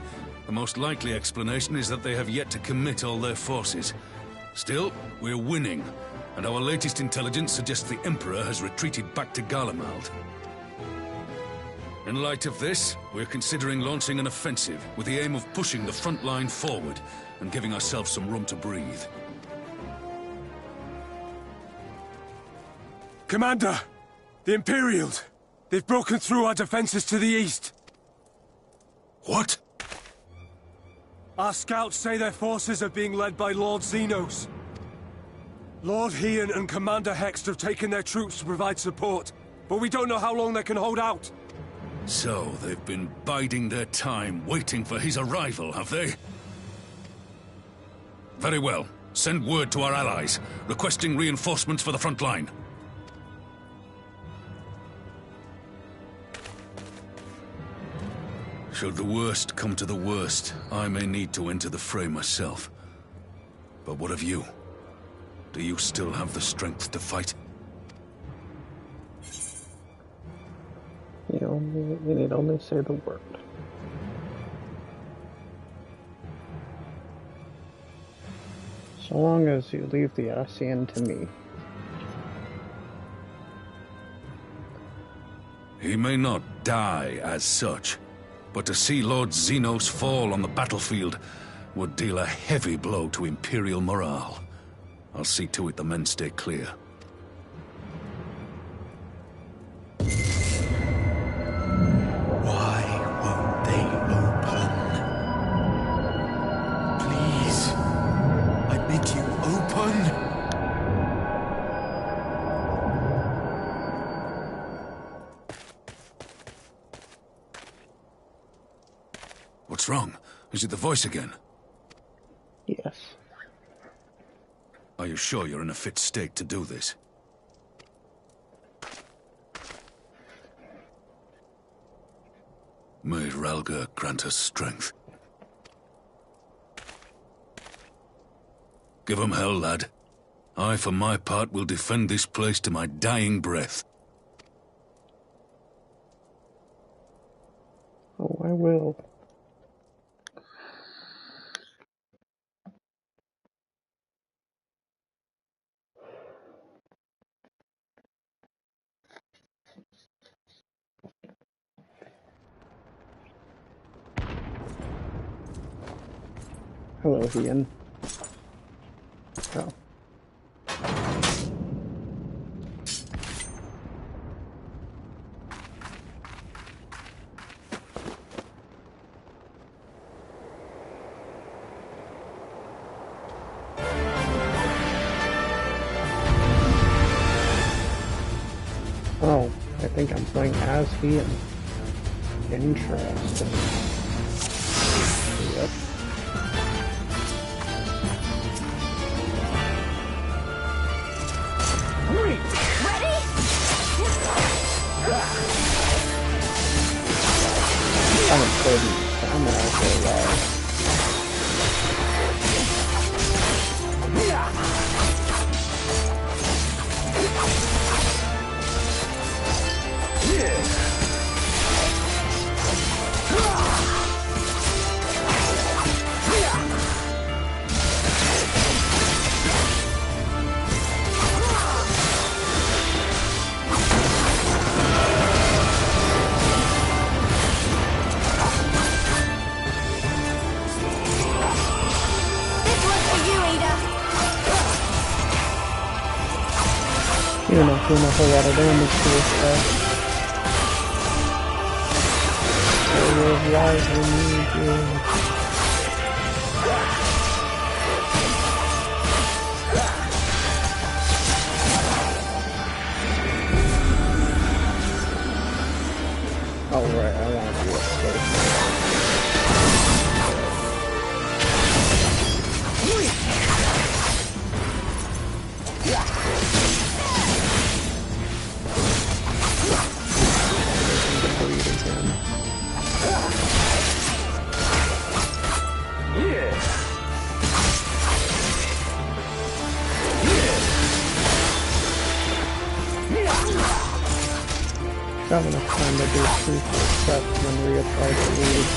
the most likely explanation is that they have yet to commit all their forces. Still, we're winning, and our latest intelligence suggests the Emperor has retreated back to Garlemald. In light of this, we're considering launching an offensive with the aim of pushing the front line forward and giving ourselves some room to breathe. Commander! The Imperials! They've broken through our defenses to the east! What? Our scouts say their forces are being led by Lord Xenos. Lord Hien and Commander Hext have taken their troops to provide support, but we don't know how long they can hold out. So, they've been biding their time, waiting for his arrival, have they? Very well. Send word to our allies, requesting reinforcements for the front line. Should the worst come to the worst, I may need to enter the fray myself. But what of you? Do you still have the strength to fight? You need only say the word. So long as you leave the ASEAN to me. He may not die as such, but to see Lord Xenos fall on the battlefield would deal a heavy blow to Imperial morale. I'll see to it the men stay clear. Why won't they open? Please, I bid you open! What's wrong? Is it the voice again? Yes. Are you sure you're in a fit state to do this? May Ralga grant us strength. Give 'em hell, lad. I, for my part, will defend this place to my dying breath. Oh, I will. Hello, Ian. Oh. Oh, I think I'm playing as Ian. Interesting. Yep. Ready? I haven't played Samurai for a while. You're not doing a whole lot of damage to this guy. Why I need you? Oh right, I want you. have enough time to do crucial steps and then reapply the lead.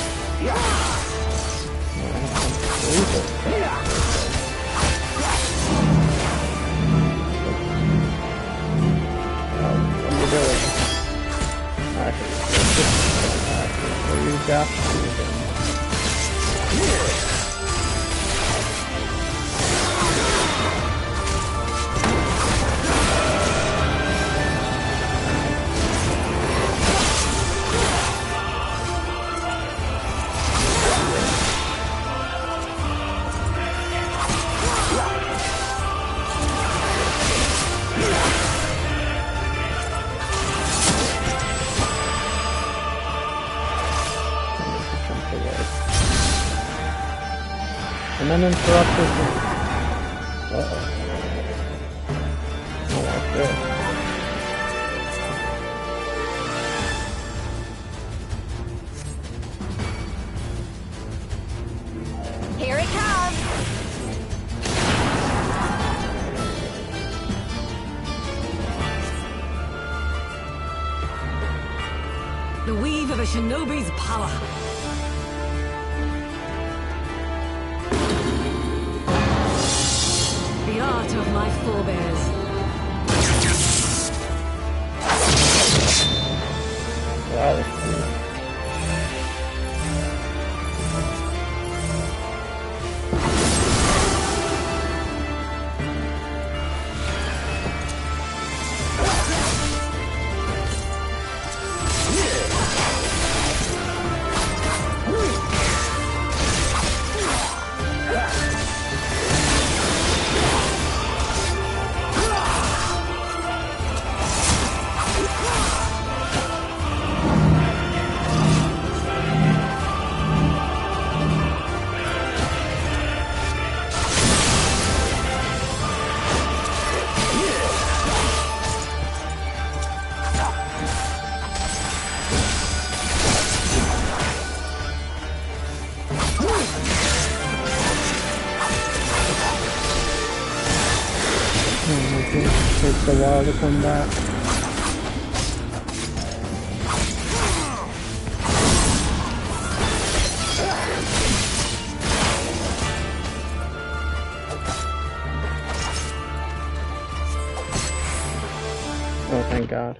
And then interrupt this. Uh-oh. I like this. Here it comes! The weave of a shinobi's power. The art of my forebears. Wow. Takes a while to come back. Oh, thank God.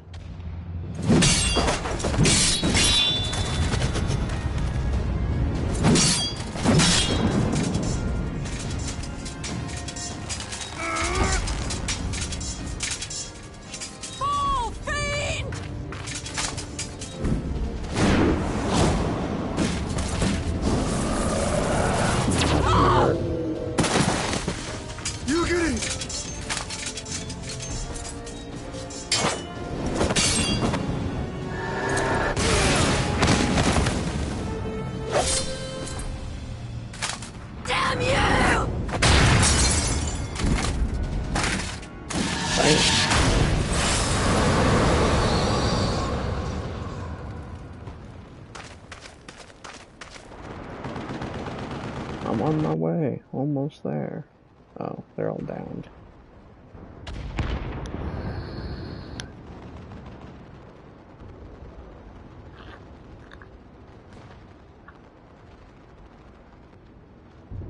I'm on my way. Almost there. Oh, they're all downed.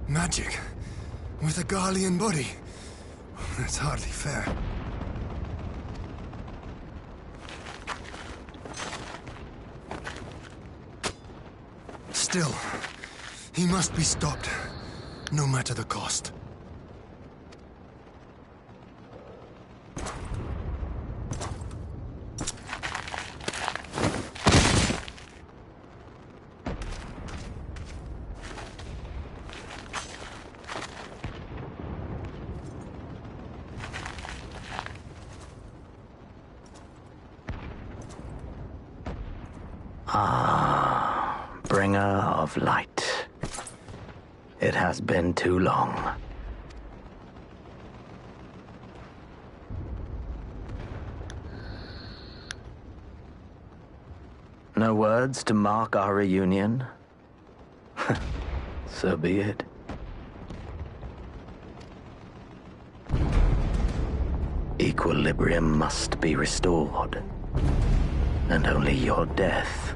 Magic? With a Garlean body? That's hardly fair. Still, he must be stopped, no matter the cost. Ah, bringer of light. It has been too long. No words to mark our reunion? So be it. Equilibrium must be restored. and only your death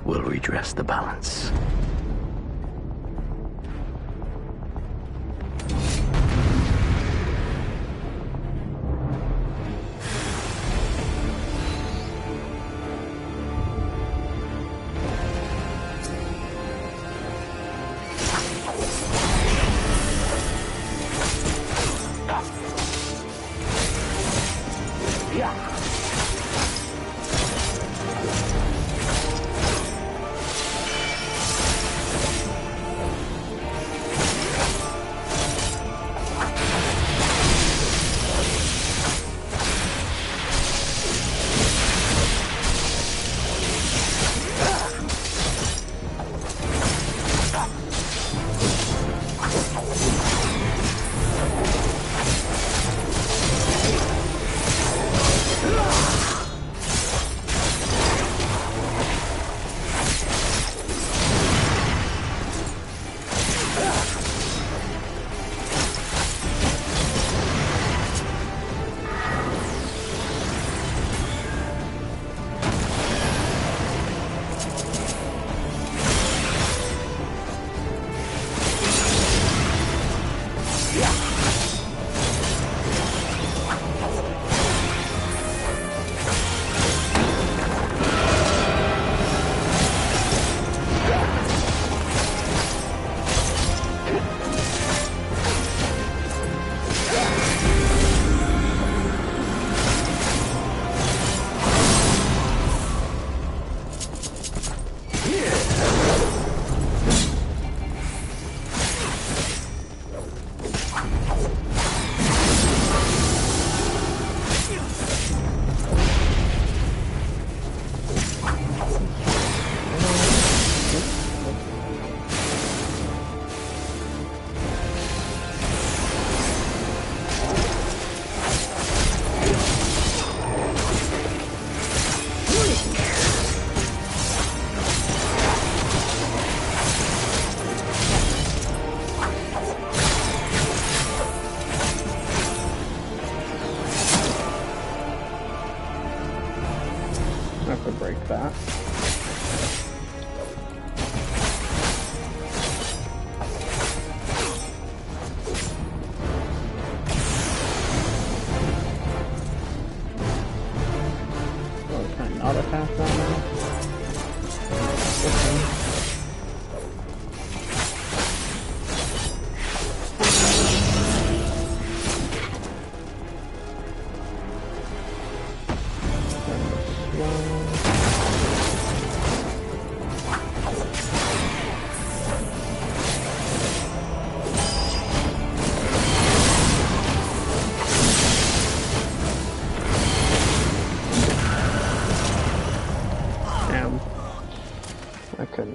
will redress the balance.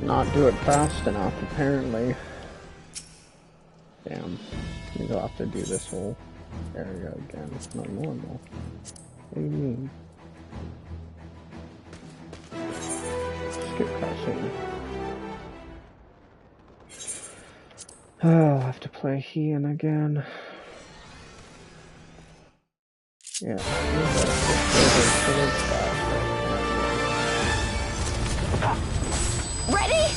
Not do it fast enough, apparently. Damn. You'll have to do this whole area again. It's not normal. What do you mean? Skip cutscene. Oh, I'll have to play Heian again. Yeah. Ready?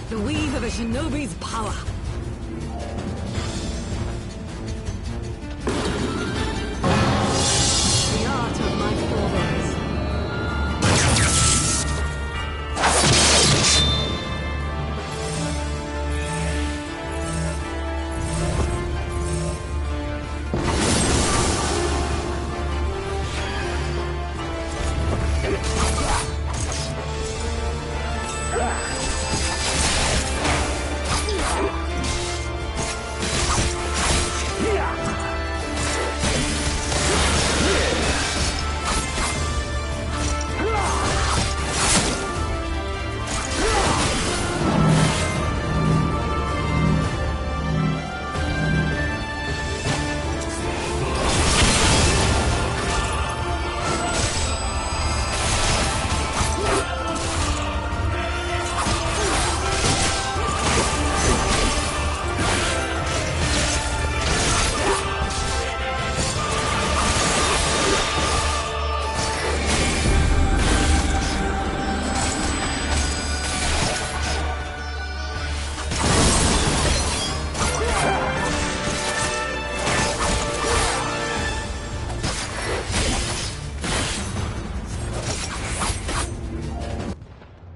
The weave of a shinobi's power. The art of my forebears.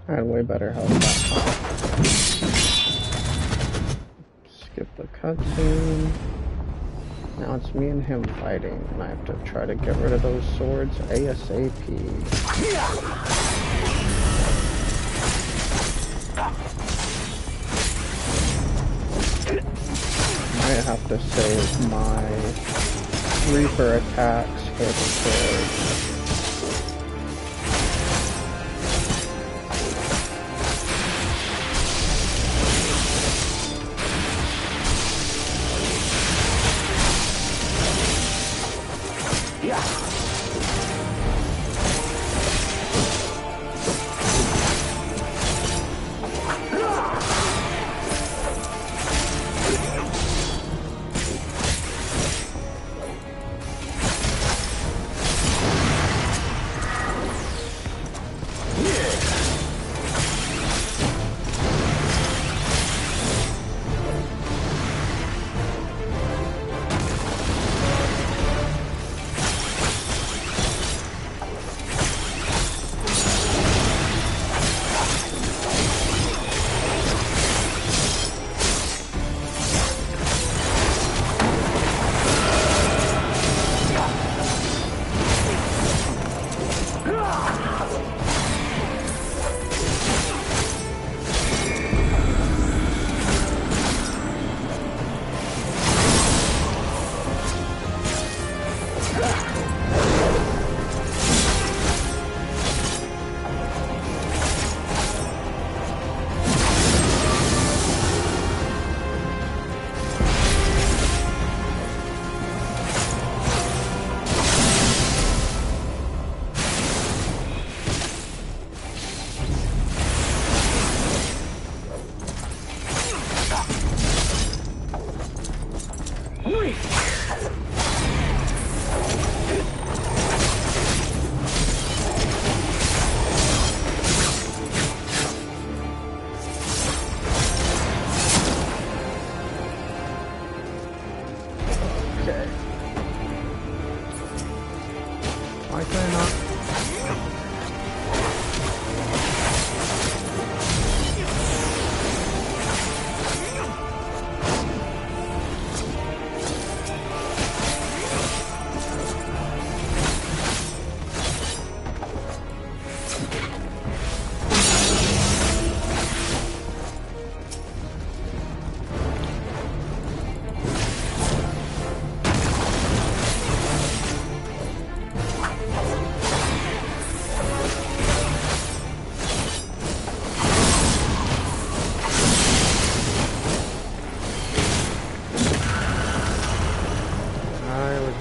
I had way better health that time. Skip the cutscene. Now it's me and him fighting, and I have to try to get rid of those swords ASAP. I have to save my Reaper attacks for the sword.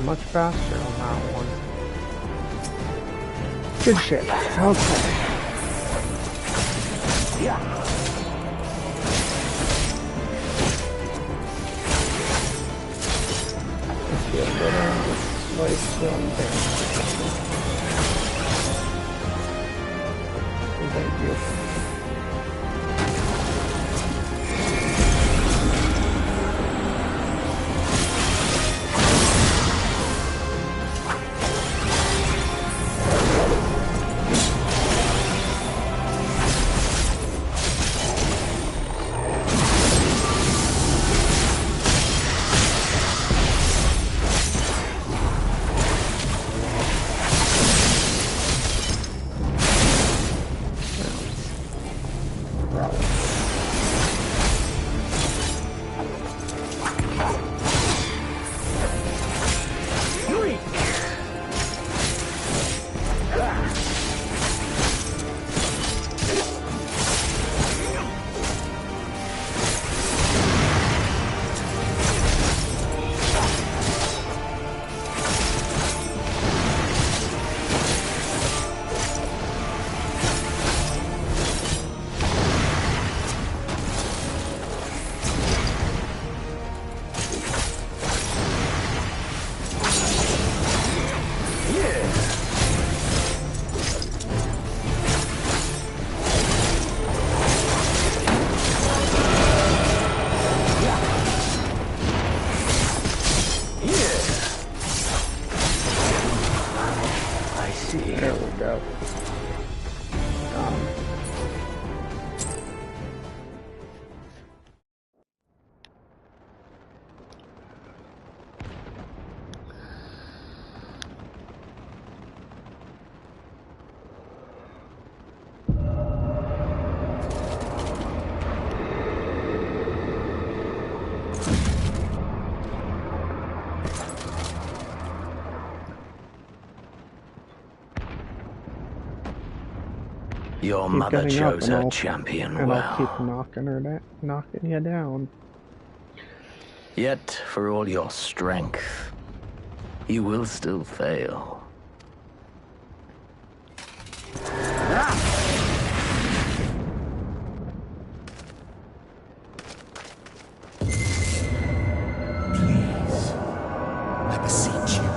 much faster on that one. Good shit. Okay. Yeah. Let's get better. Like something. Thank you. There we go. Your mother chose her champion well. And I'll keep knocking you down. Yet, for all your strength, you will still fail. Please, I beseech you.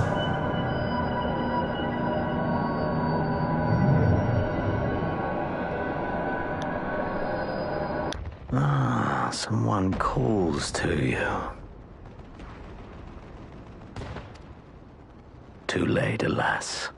Someone calls to you. Too late, alas.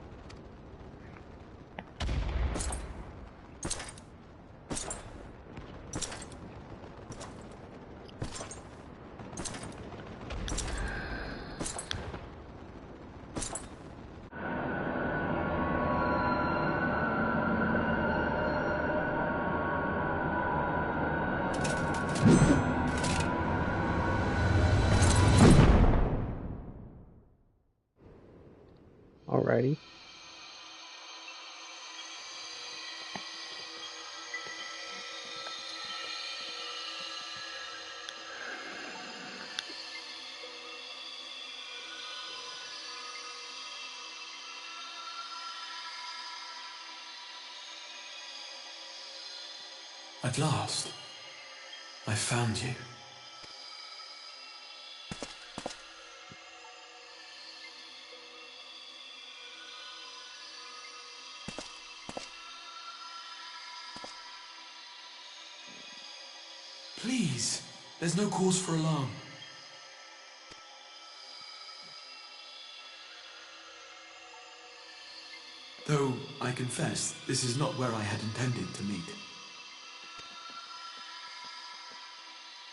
Alrighty. At last, I found you. Please, there's no cause for alarm. Though, I confess, this is not where I had intended to meet.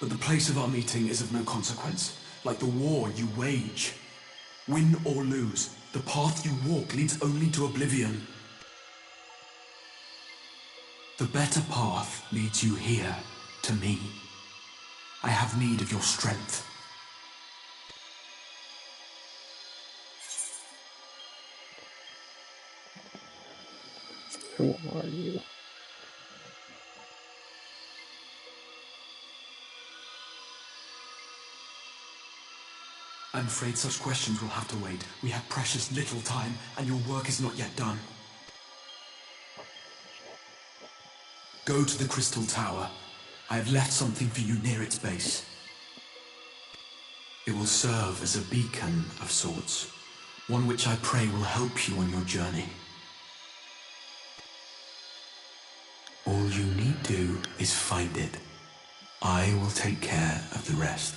But the place of our meeting is of no consequence, like the war you wage. Win or lose, the path you walk leads only to oblivion. The better path leads you here, to me. I have need of your strength. Who are you? I'm afraid such questions will have to wait. We have precious little time, and your work is not yet done. Go to the Crystal Tower. I have left something for you near its base. It will serve as a beacon of sorts, one which I pray will help you on your journey. All you need do is find it. I will take care of the rest.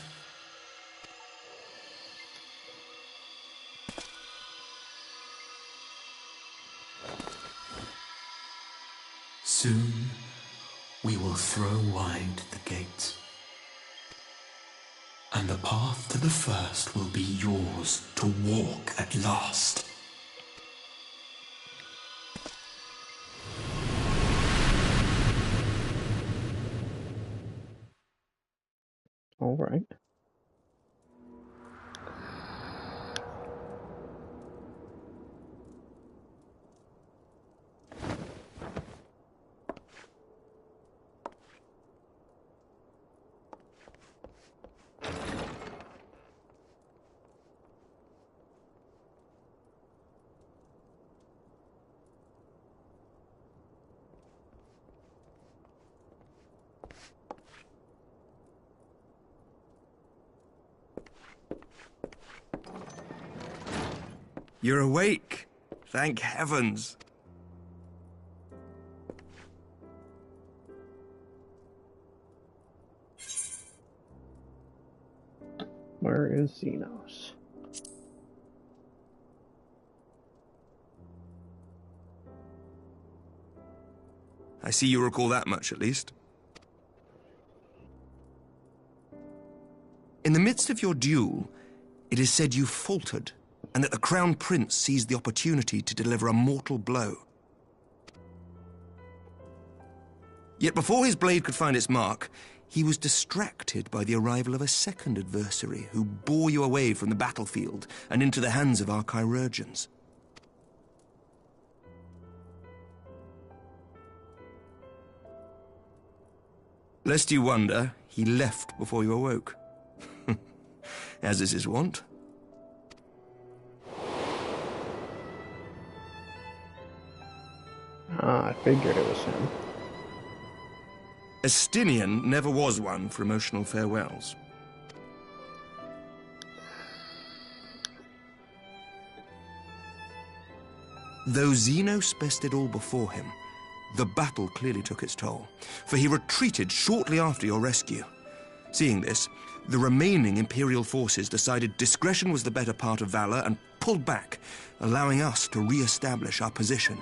Soon, we will throw wide the gates. And the path to the first will be yours to walk at last. All right. You're awake. Thank heavens. Where is Xenos? I see you recall that much, at least. In the midst of your duel, it is said you faltered, and that the Crown Prince seized the opportunity to deliver a mortal blow. Yet before his blade could find its mark, he was distracted by the arrival of a second adversary who bore you away from the battlefield and into the hands of our chirurgeons. Lest you wonder, he left before you awoke. As is his wont. Ah, I figured it was him. Estinian never was one for emotional farewells. Though Xenos bested all before him, the battle clearly took its toll, for he retreated shortly after your rescue. Seeing this, the remaining Imperial forces decided discretion was the better part of valor and pulled back, allowing us to re-establish our position.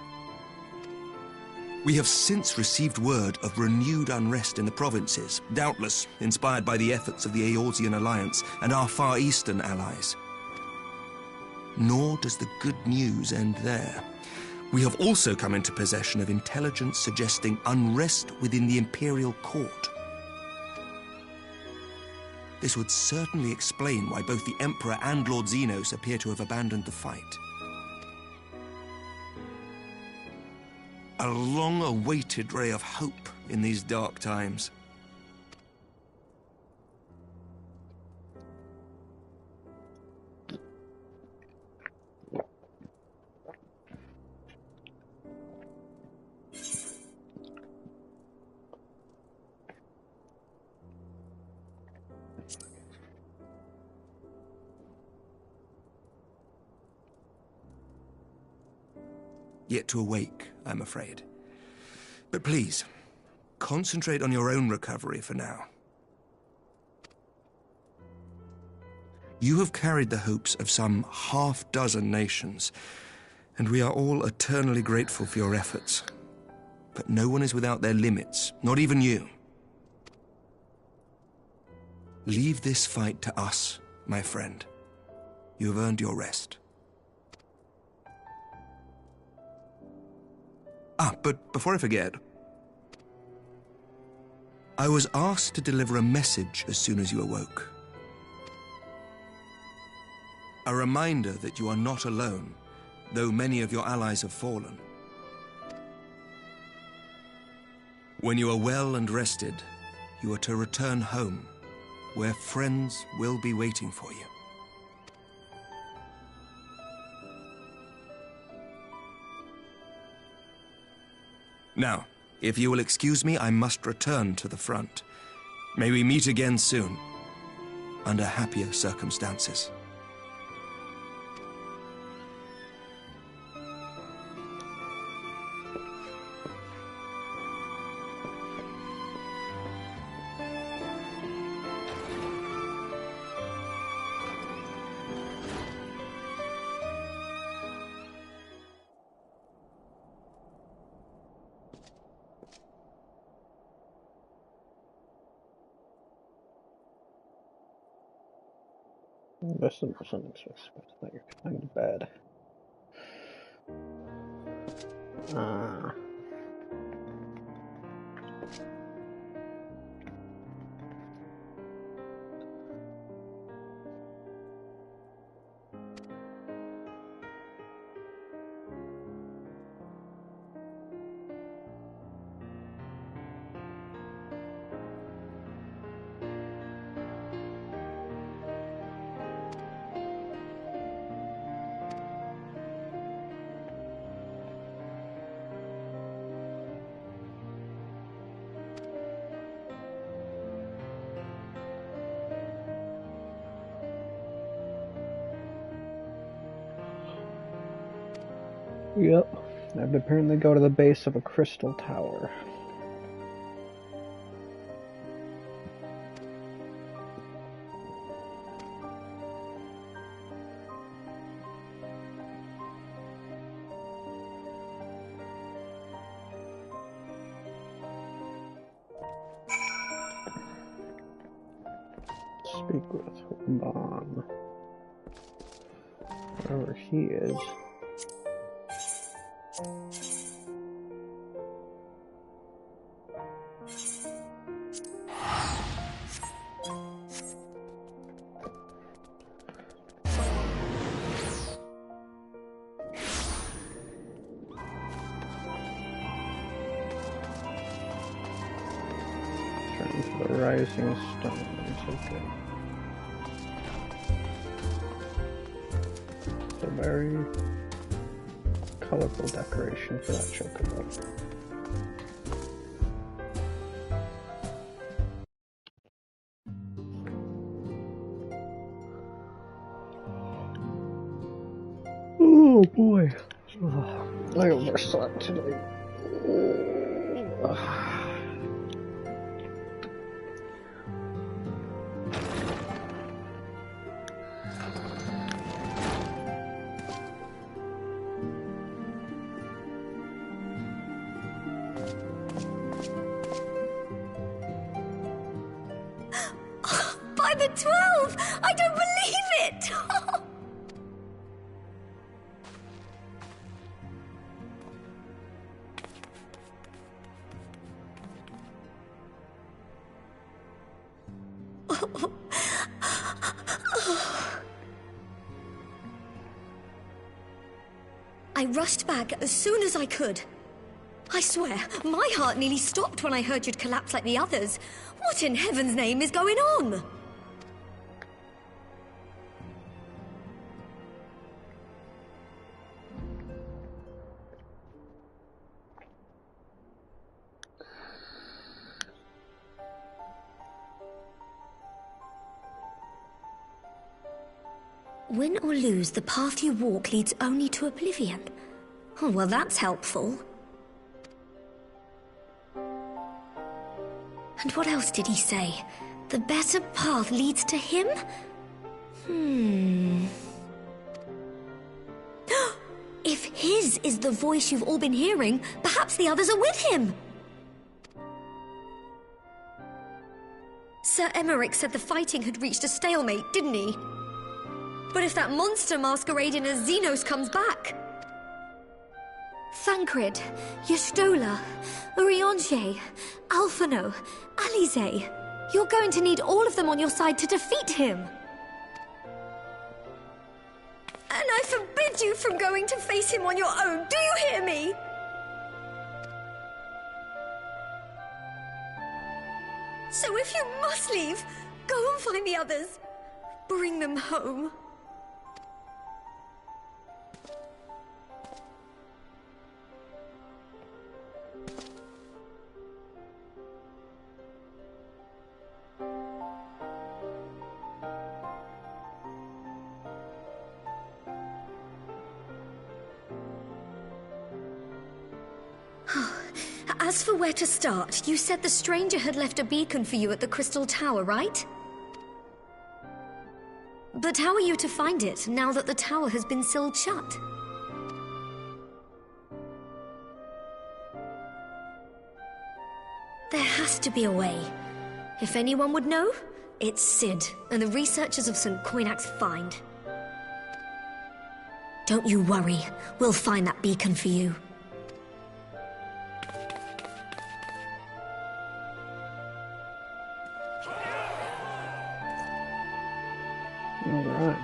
We have since received word of renewed unrest in the provinces, doubtless inspired by the efforts of the Eorzean Alliance and our Far Eastern allies. Nor does the good news end there. We have also come into possession of intelligence suggesting unrest within the Imperial Court. This would certainly explain why both the Emperor and Lord Xenos appear to have abandoned the fight. A long-awaited ray of hope in these dark times. Yet to awake, I'm afraid. But please, concentrate on your own recovery for now. You have carried the hopes of some half-dozen nations, and we are all eternally grateful for your efforts. But no one is without their limits, not even you. Leave this fight to us, my friend. You have earned your rest. But before I forget, I was asked to deliver a message as soon as you awoke. A reminder that you are not alone, though many of your allies have fallen. When you are well and rested, you are to return home, where friends will be waiting for you. Now, if you will excuse me, I must return to the front. May we meet again soon, under happier circumstances. This was unexpected that you're going to bed. Yep, I'd apparently go to the base of a crystal tower. Speak with Bon. Wherever he is. Rising stones, okay. It's a very colorful decoration for that chocobo. Oh boy, I overslept today. By the 12! I don't believe it! I rushed back as soon as I could. I swear, my heart nearly stopped when I heard you'd collapse like the others. What in heaven's name is going on? Win or lose, the path you walk leads only to oblivion. Oh, well, that's helpful. And what else did he say? The better path leads to him? If his is the voice you've all been hearing, perhaps the others are with him. Sir Emmerich said the fighting had reached a stalemate, didn't he? But if that monster masquerading as Xenos comes back... Thancred, Y'shtola, Urianger, Alphino, Alize... You're going to need all of them on your side to defeat him. And I forbid you from going to face him on your own, do you hear me? So if you must leave, go and find the others. Bring them home. As for where to start, you said the stranger had left a beacon for you at the Crystal Tower, right? But how are you to find it, now that the tower has been sealed shut? There has to be a way. If anyone would know, it's Sid, and the researchers of St. Coinac's Find. Don't you worry, we'll find that beacon for you. Alright.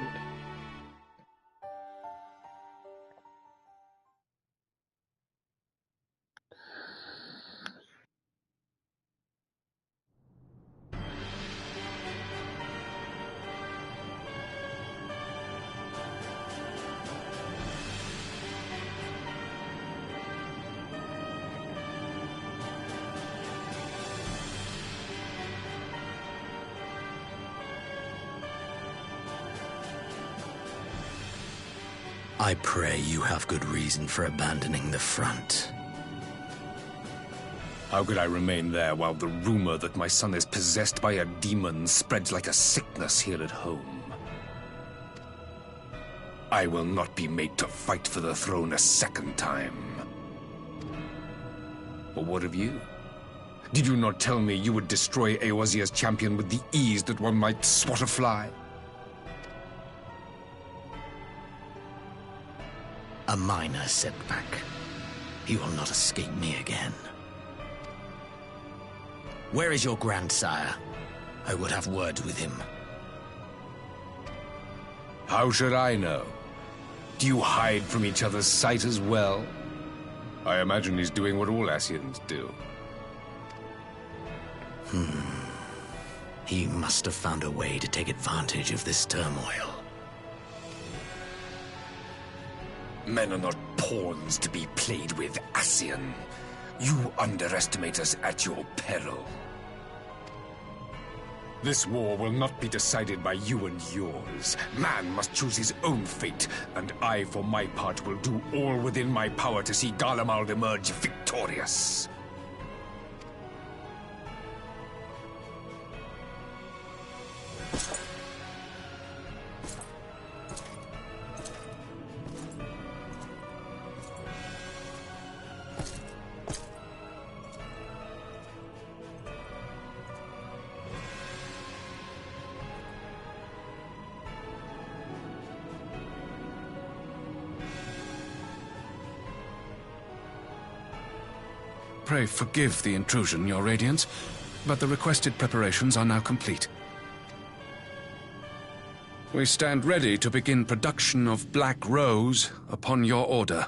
I pray you have good reason for abandoning the front. How could I remain there while the rumor that my son is possessed by a demon spreads like a sickness here at home? I will not be made to fight for the throne a second time. But what of you? Did you not tell me you would destroy Eorzea's champion with the ease that one might swat a fly? A minor setback. He will not escape me again. Where is your grandsire? I would have word with him. How should I know? Do you hide from each other's sight as well? I imagine he's doing what all Ascians do. He must have found a way to take advantage of this turmoil. Men are not pawns to be played with, Ascian. You underestimate us at your peril. This war will not be decided by you and yours. Man must choose his own fate, and I, for my part, will do all within my power to see Garlemald emerge victorious. Pray forgive the intrusion, Your Radiance, but the requested preparations are now complete. We stand ready to begin production of Black Rose upon your order.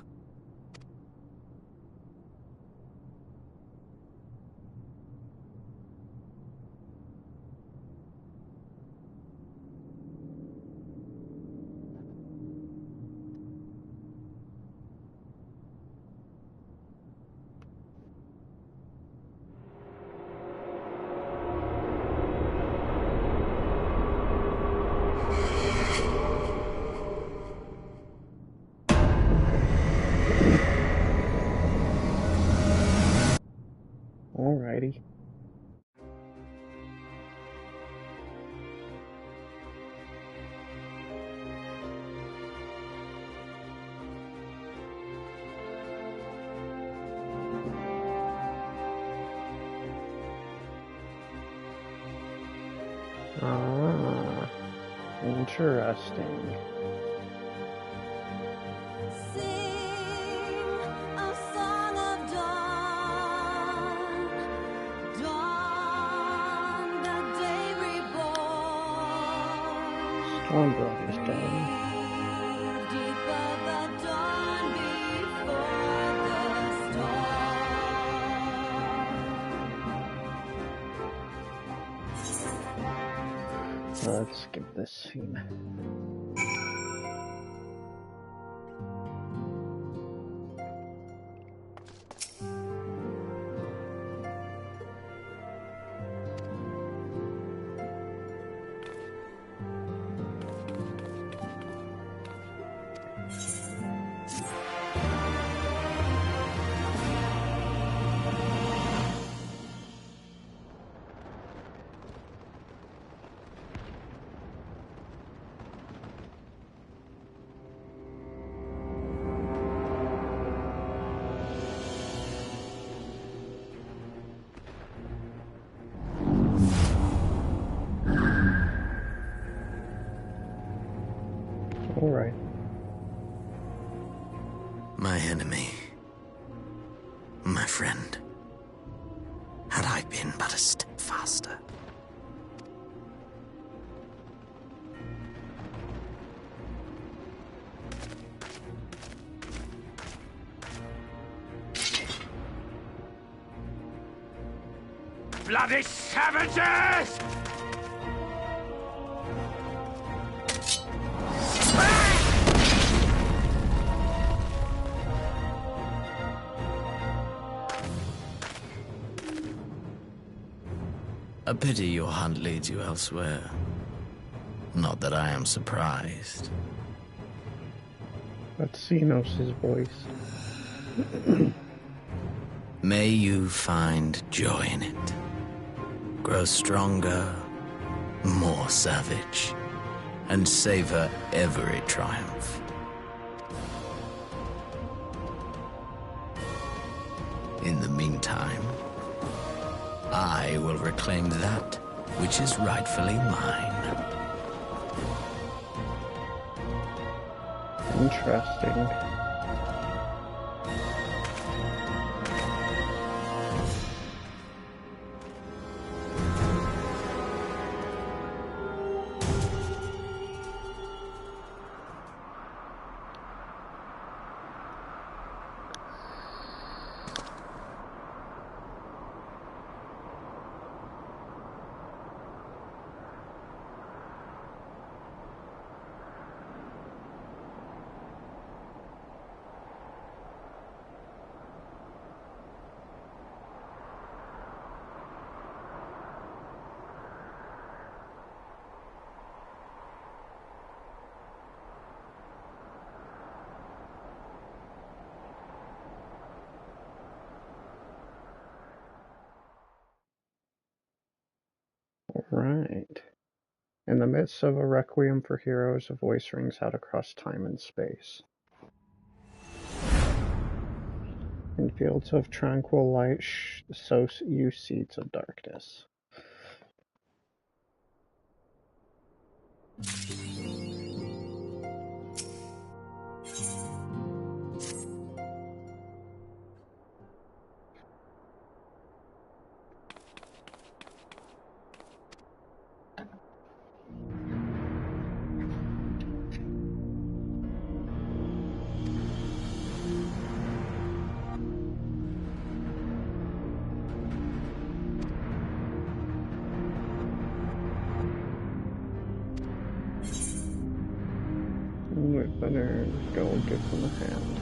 Alrighty. Ah, interesting. Storm Brothers Day. Let's skip this scene. Alright. My enemy. My friend. Had I been but a step faster. Bloody savages! A pity your hunt leads you elsewhere. Not that I am surprised. That's Xenos' voice. May you find joy in it. Grow stronger, more savage, and savor every triumph. In the meantime, I will reclaim that which is rightfully mine. Interesting. Right. In the midst of a requiem for heroes, a voice rings out across time and space. In fields of tranquil light, sow you seeds of darkness. We better go give them a hand.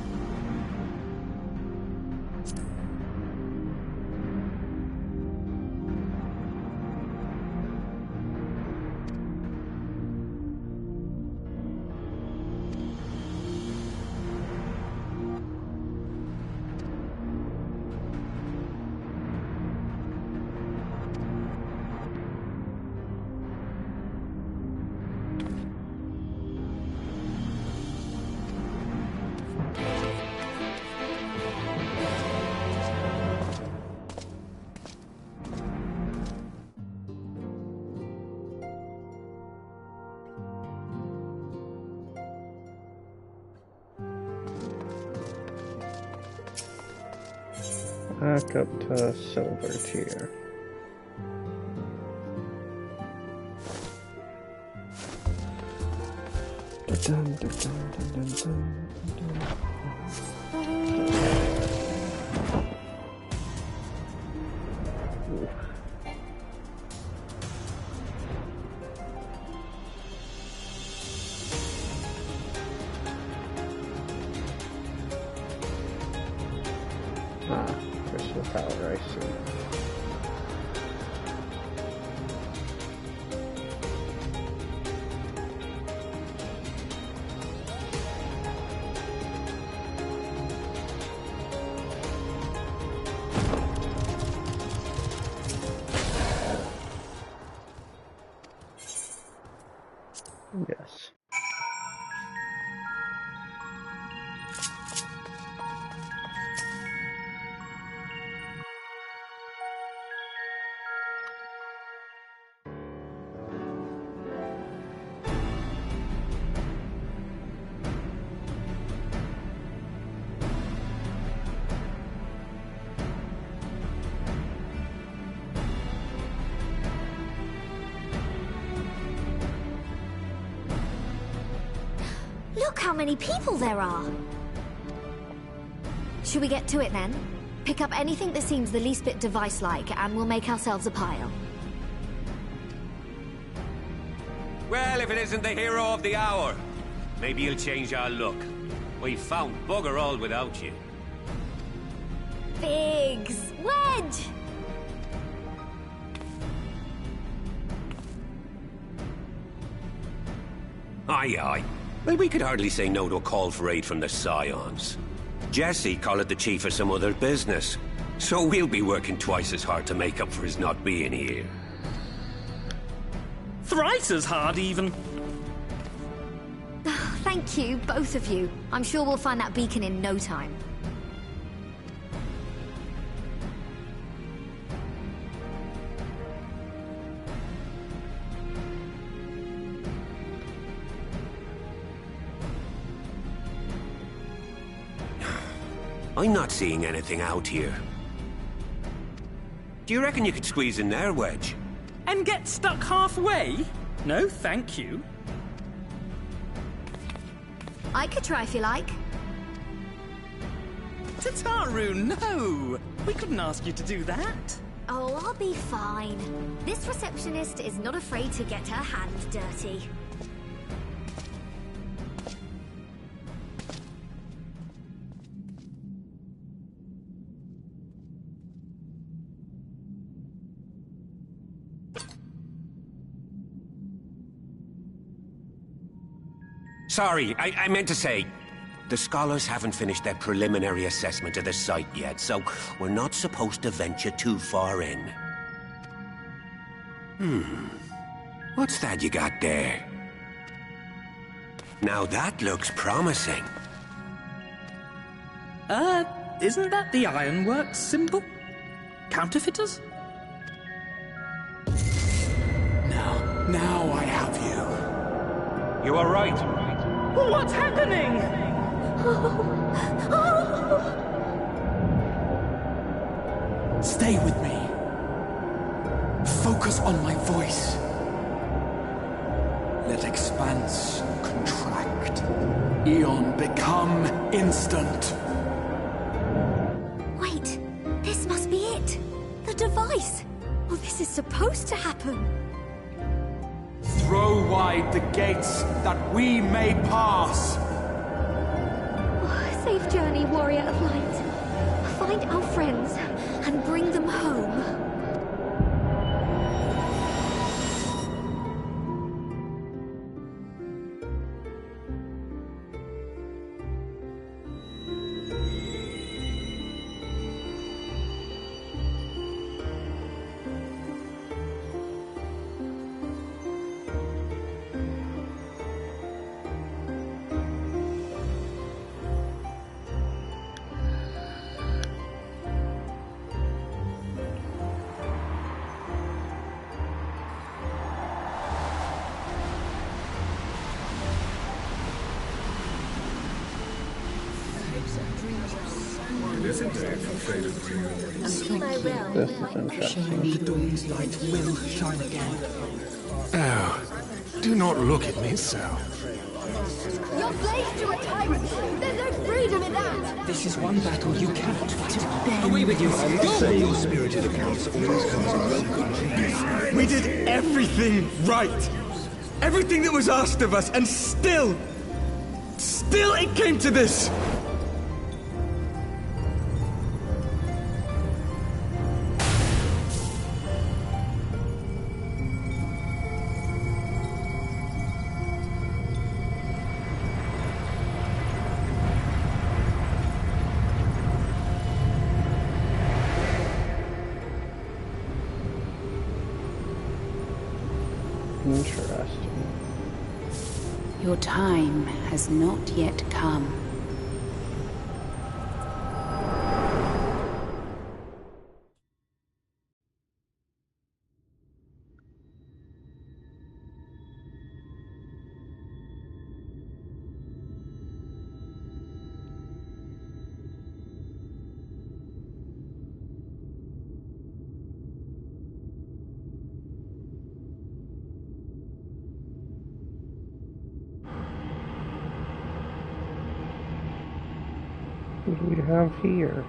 Back up to silver tier. Dun, dun, dun, dun, dun, dun, dun. Crystal Tower, I see. Yes. Look how many people there are! Should we get to it then? Pick up anything that seems the least bit device-like, and we'll make ourselves a pile. Well, if it isn't the hero of the hour, maybe you'll change our look. We've found bugger all without you. Biggs! Wedge! Aye, aye. Well, we could hardly say no to a call for aid from the Scions. Jesse called it the chief of some other business, so we'll be working twice as hard to make up for his not being here. Thrice as hard, even. Thank you, both of you. I'm sure we'll find that beacon in no time. I'm not seeing anything out here. Do you reckon you could squeeze in there, Wedge? And get stuck halfway? No, thank you. I could try if you like. Tataru, no! We couldn't ask you to do that. Oh, I'll be fine. This receptionist is not afraid to get her hands dirty. Sorry, I meant to say, the scholars haven't finished their preliminary assessment of the site yet, so we're not supposed to venture too far in. What's that you got there? Now that looks promising. Isn't that the Ironworks symbol? Counterfeiters? Now I have you. You are right. What's happening? Stay with me. Focus on my voice. Let expanse contract. Eon become instant. Wait, this must be it. The device. Well, this is supposed to happen. Throw wide the gates that we may pass. Safe journey, warrior of light. Find our friends and bring them home. This is interesting. The dawn's light will shine again. Oh, do not look at me so. You're slaves to a tyrant. There's no freedom in that. This is one battle you cannot fight. Away with you. Say your spirited accounts always comes in welcome. We did everything right. Everything that was asked of us, and still it came to this. Interesting. Your time has not yet come. What do we have here?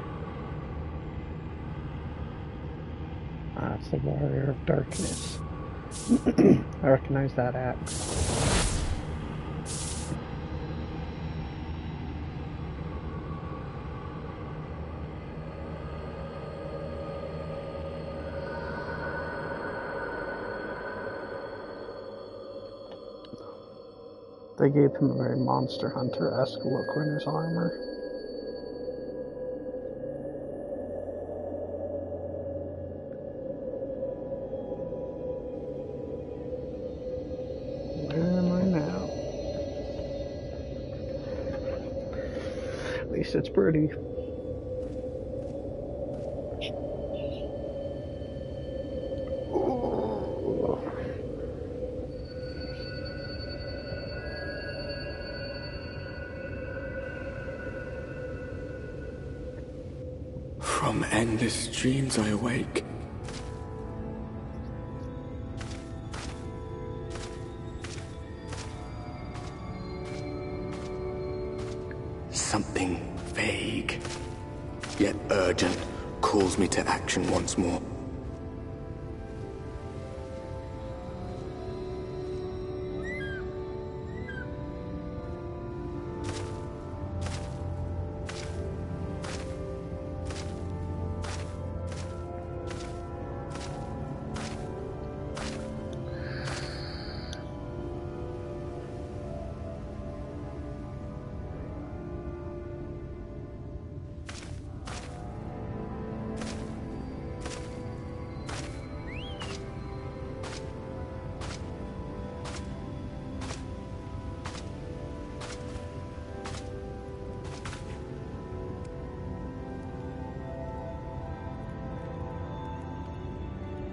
Ah, it's the Warrior of Darkness. I recognize that axe. They gave him a very Monster Hunter-esque look in his armor. Where am I now? At least it's pretty. From endless dreams I awake. Something vague, yet urgent, calls me to action once more.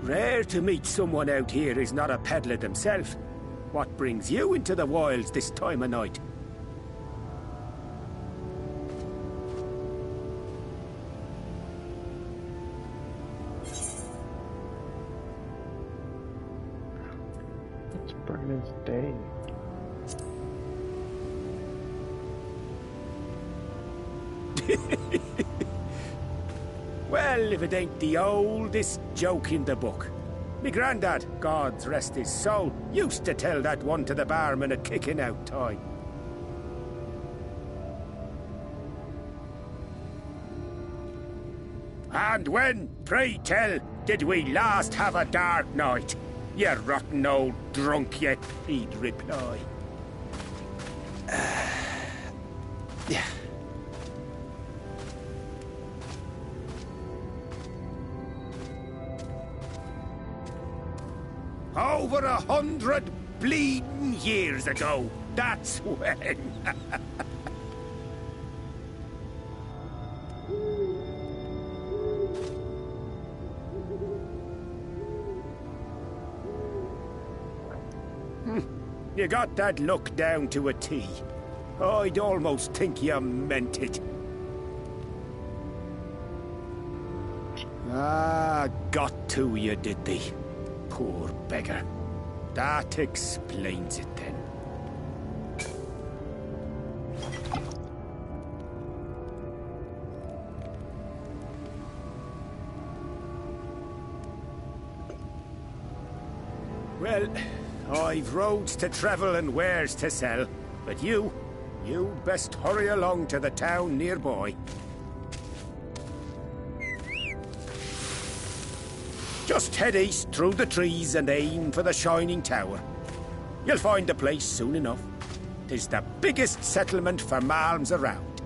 Rare to meet someone out here who's not a peddler themselves. What brings you into the wilds this time of night? It's Brennan's day. Well, if it ain't the oldest joke in the book. Me grandad, God's rest his soul, used to tell that one to the barman at kicking out time. And when, pray tell, did we last have a dark night? You rotten old drunk yet, he'd reply. Yeah. Over 100 bleeding years ago, that's when. You got that look down to a T. I'd almost think you meant it. Ah, got to you, did they? Poor beggar. That explains it then. Well, I've roads to travel and wares to sell, but you'd best hurry along to the town nearby. Just head east through the trees and aim for the Shining Tower. You'll find the place soon enough. 'Tis the biggest settlement for malms around.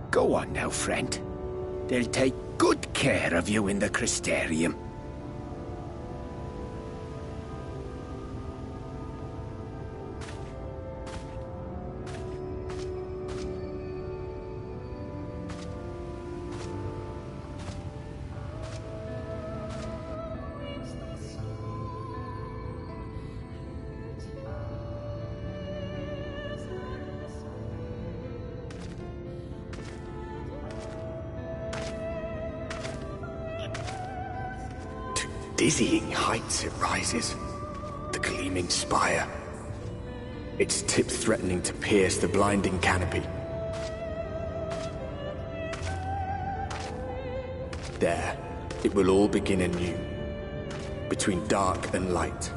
Go on now, friend. They'll take good care of you in the Crystarium. Dizzying heights it rises, the gleaming spire. its tip threatening to pierce the blinding canopy. There, it will all begin anew. Between dark and light,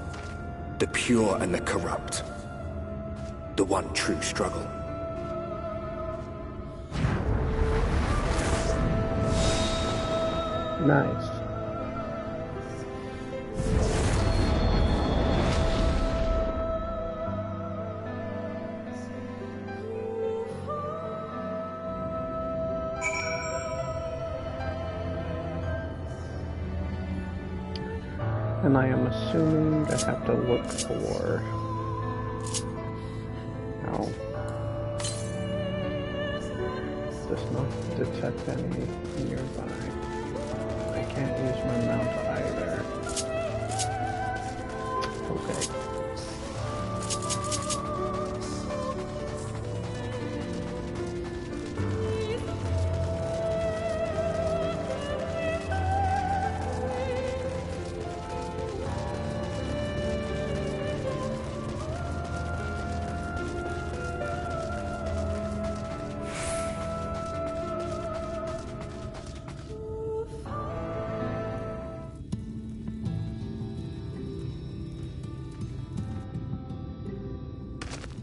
the pure and the corrupt. The one true struggle. Nice. And I am assuming I have to look for... No. Does not detect any nearby. I can't use my mount either. Okay.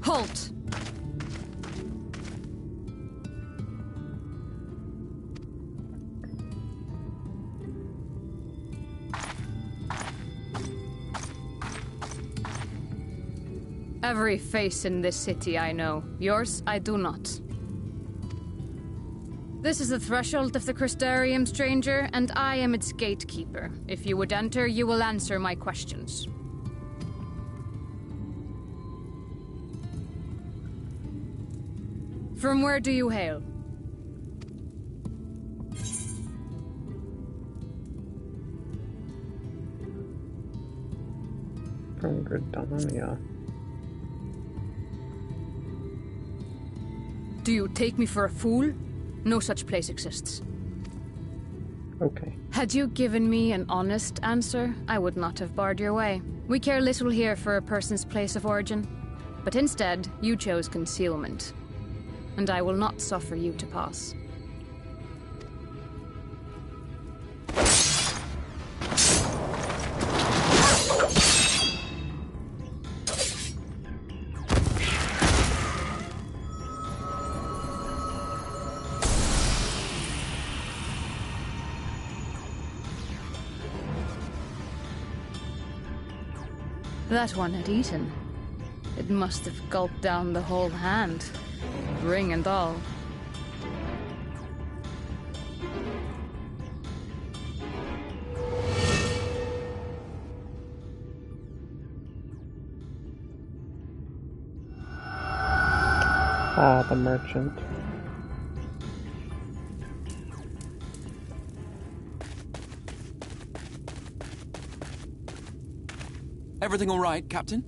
Halt! Every face in this city I know. Yours, I do not. This is the threshold of the Crystarium, stranger, and I am its gatekeeper. If you would enter, you will answer my questions. From where do you hail? From Gridania. Do you take me for a fool? No such place exists. Okay. Had you given me an honest answer, I would not have barred your way. We care little here for a person's place of origin. But instead, you chose concealment. And I will not suffer you to pass. That one had eaten. It must have gulped down the whole hand. Ring and all. Ah, the merchant. Everything all right, Captain?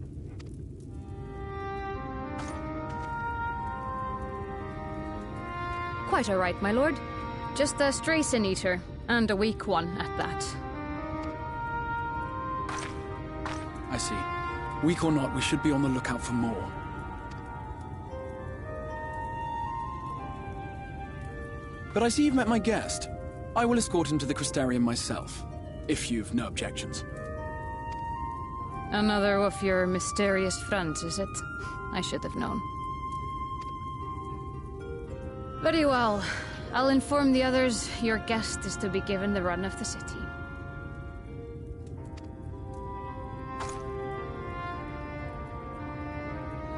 Quite all right, my lord. Just a stray sin eater, and a weak one at that. I see. Weak or not, we should be on the lookout for more. But I see you've met my guest. I will escort him to the Crystarium myself, if you've no objections. Another of your mysterious friends, is it? I should have known. Very well. I'll inform the others your guest is to be given the run of the city.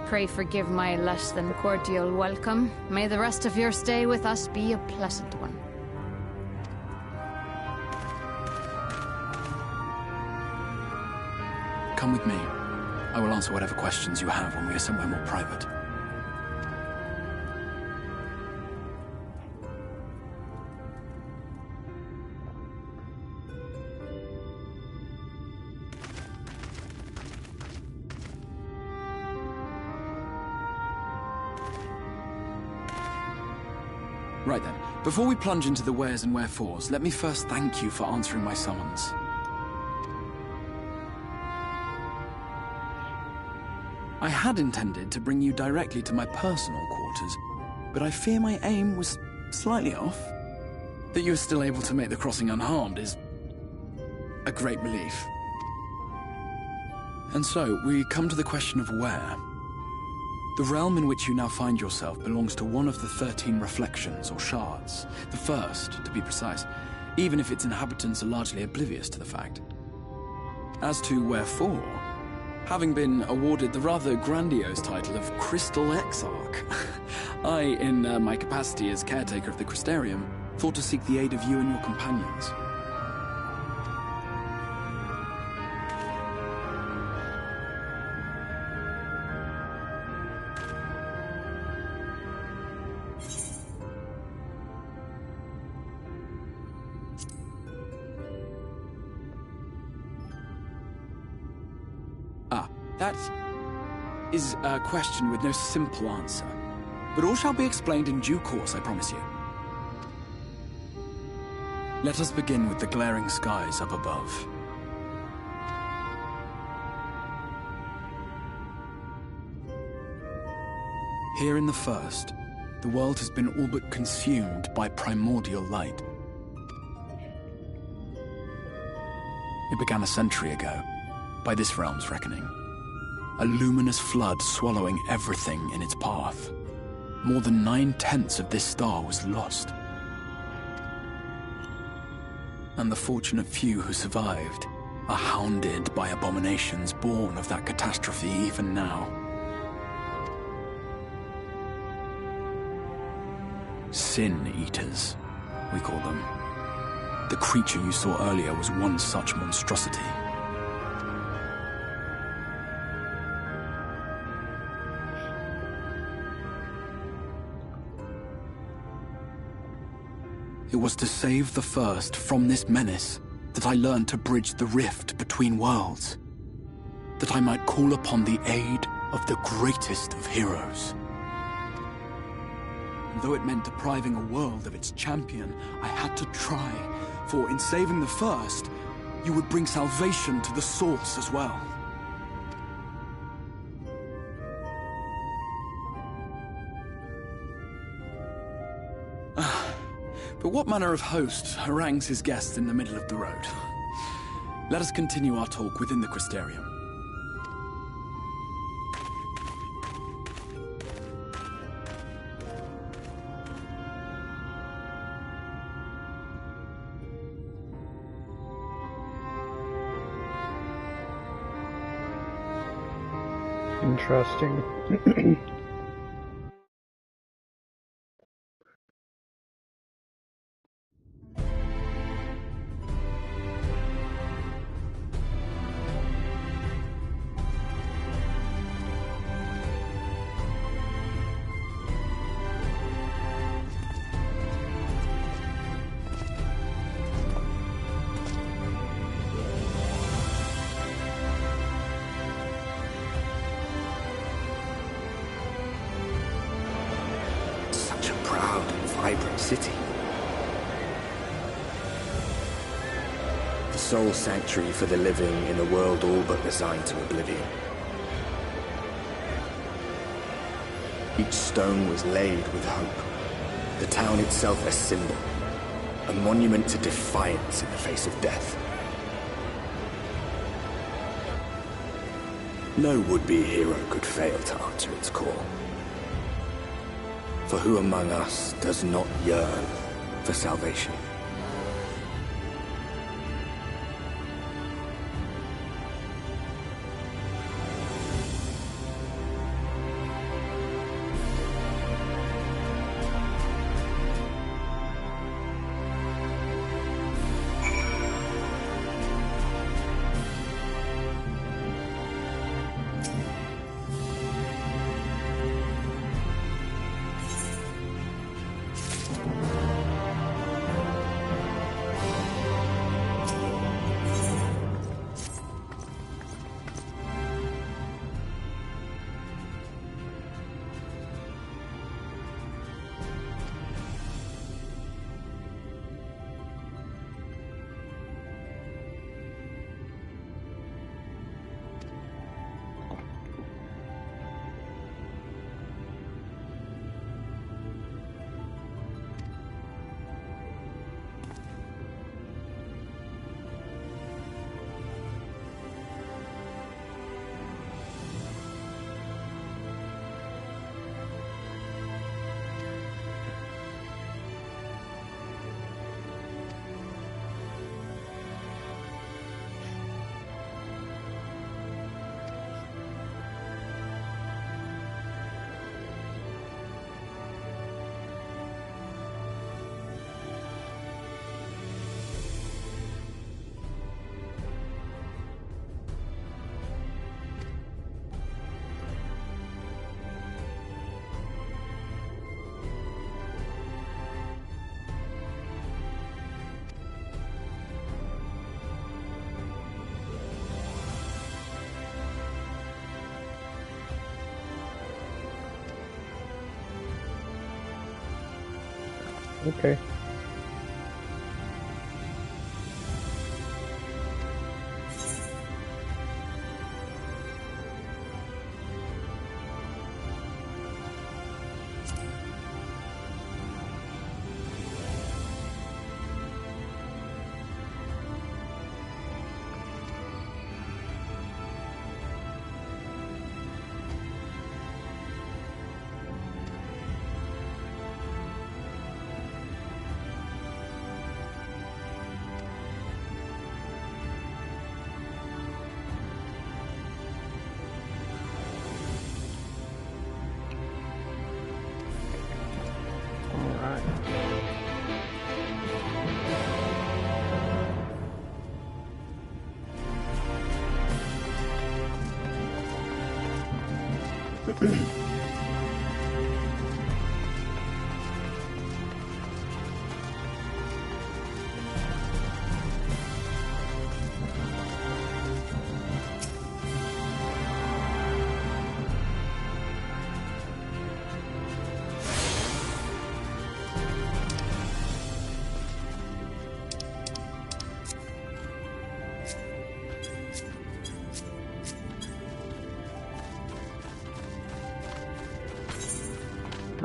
Pray forgive my less than cordial welcome. May the rest of your stay with us be a pleasant one. Come with me. I will answer whatever questions you have when we are somewhere more private. Right then, before we plunge into the wheres and wherefores, let me first thank you for answering my summons. I had intended to bring you directly to my personal quarters, but I fear my aim was slightly off. That you were still able to make the crossing unharmed is a great relief. And so, we come to the question of where. The realm in which you now find yourself belongs to one of the 13 reflections, or shards. The first, to be precise, even if its inhabitants are largely oblivious to the fact. As to wherefore, having been awarded the rather grandiose title of Crystal Exarch, I, in my capacity as caretaker of the Crystarium, thought to seek the aid of you and your companions. That is a question with no simple answer. But all shall be explained in due course, I promise you. Let us begin with the glaring skies up above. Here in the first, the world has been all but consumed by primordial light. It began a century ago, by this realm's reckoning. A luminous flood swallowing everything in its path. More than 9/10 of this star was lost. And the fortunate few who survived are hounded by abominations born of that catastrophe even now. Sin Eaters, we call them. The creature you saw earlier was one such monstrosity. It was to save the first from this menace that I learned to bridge the rift between worlds. That I might call upon the aid of the greatest of heroes. And though it meant depriving a world of its champion, I had to try, for in saving the first, you would bring salvation to the source as well. But what manner of host harangues his guests in the middle of the road? Let us continue our talk within the Crystarium. Interesting. City. The sole sanctuary for the living in a world all but resigned to oblivion. Each stone was laid with hope. The town itself a symbol, a monument to defiance in the face of death. No would-be hero could fail to answer its call. For who among us does not yearn for salvation? Okay.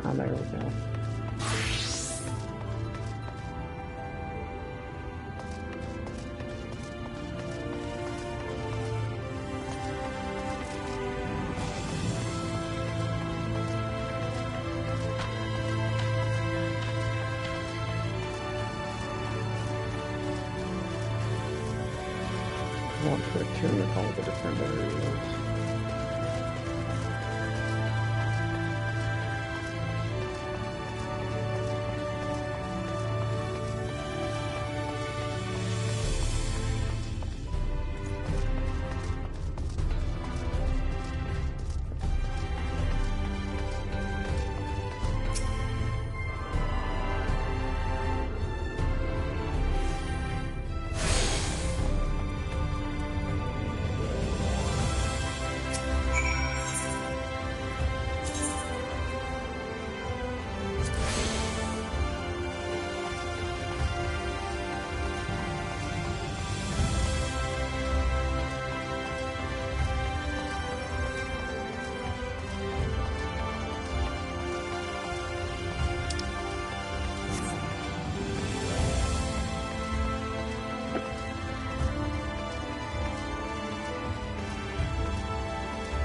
Ah, there we go. I want to attune with all the different areas.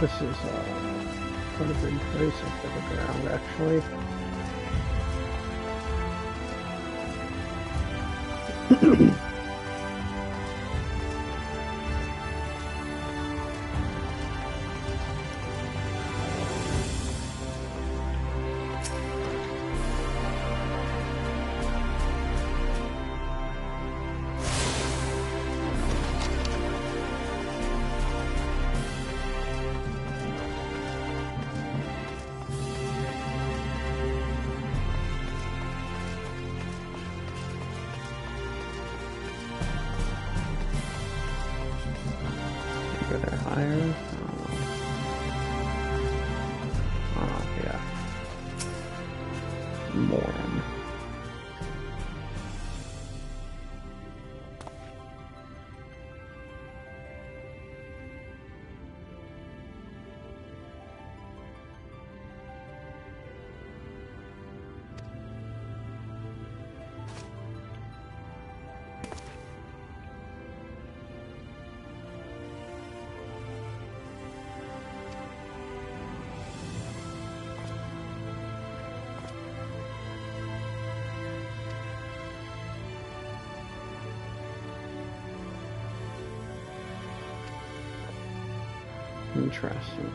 This is quite a big place up to the ground, actually. Higher. Yeah. More. Interesting.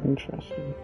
Interesting.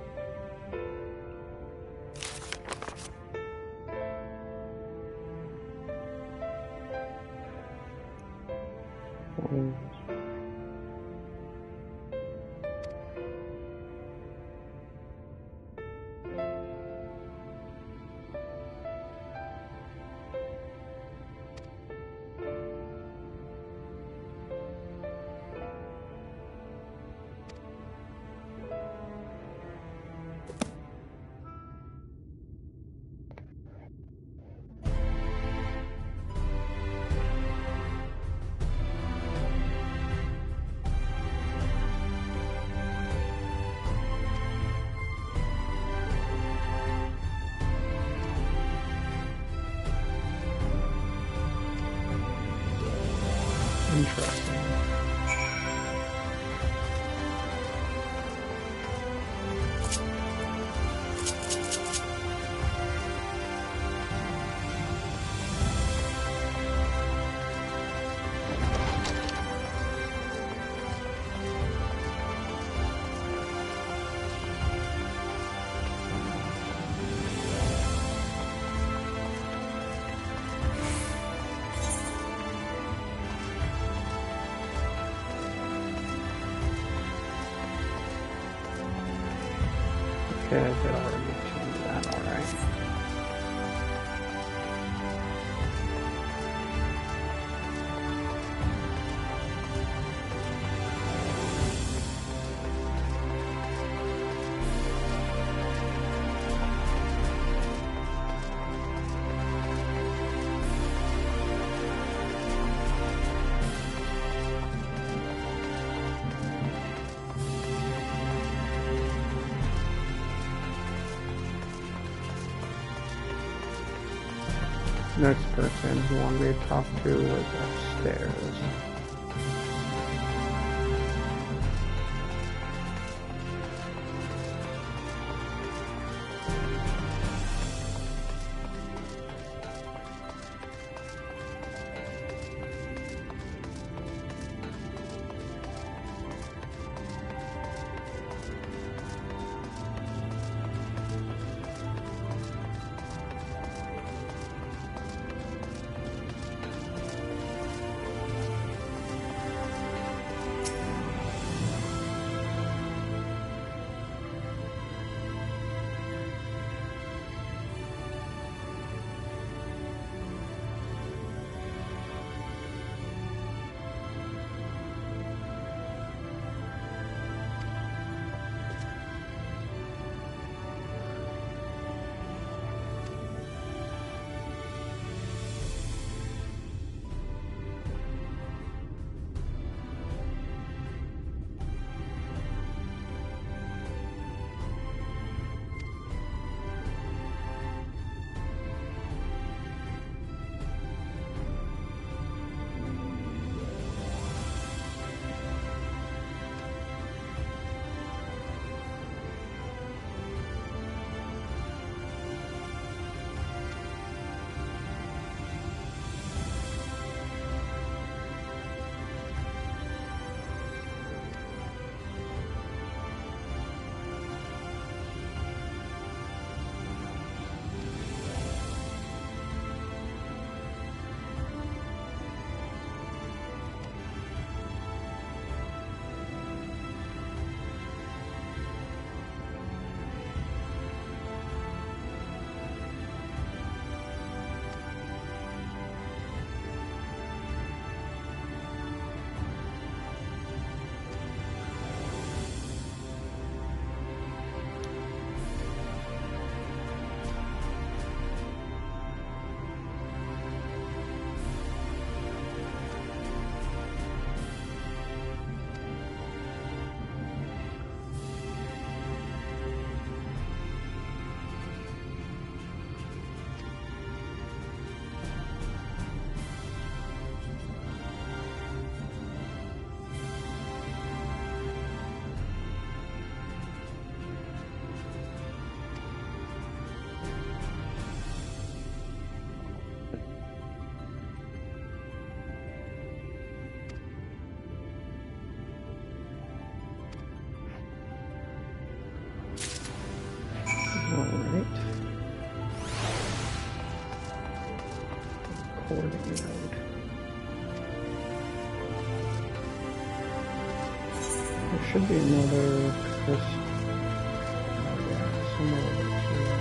Interesting. Okay, I did already change that, alright. Next person who wanted me to talk to was upstairs. teleporting node. There should be another crystal. Oh yeah, somewhere over here.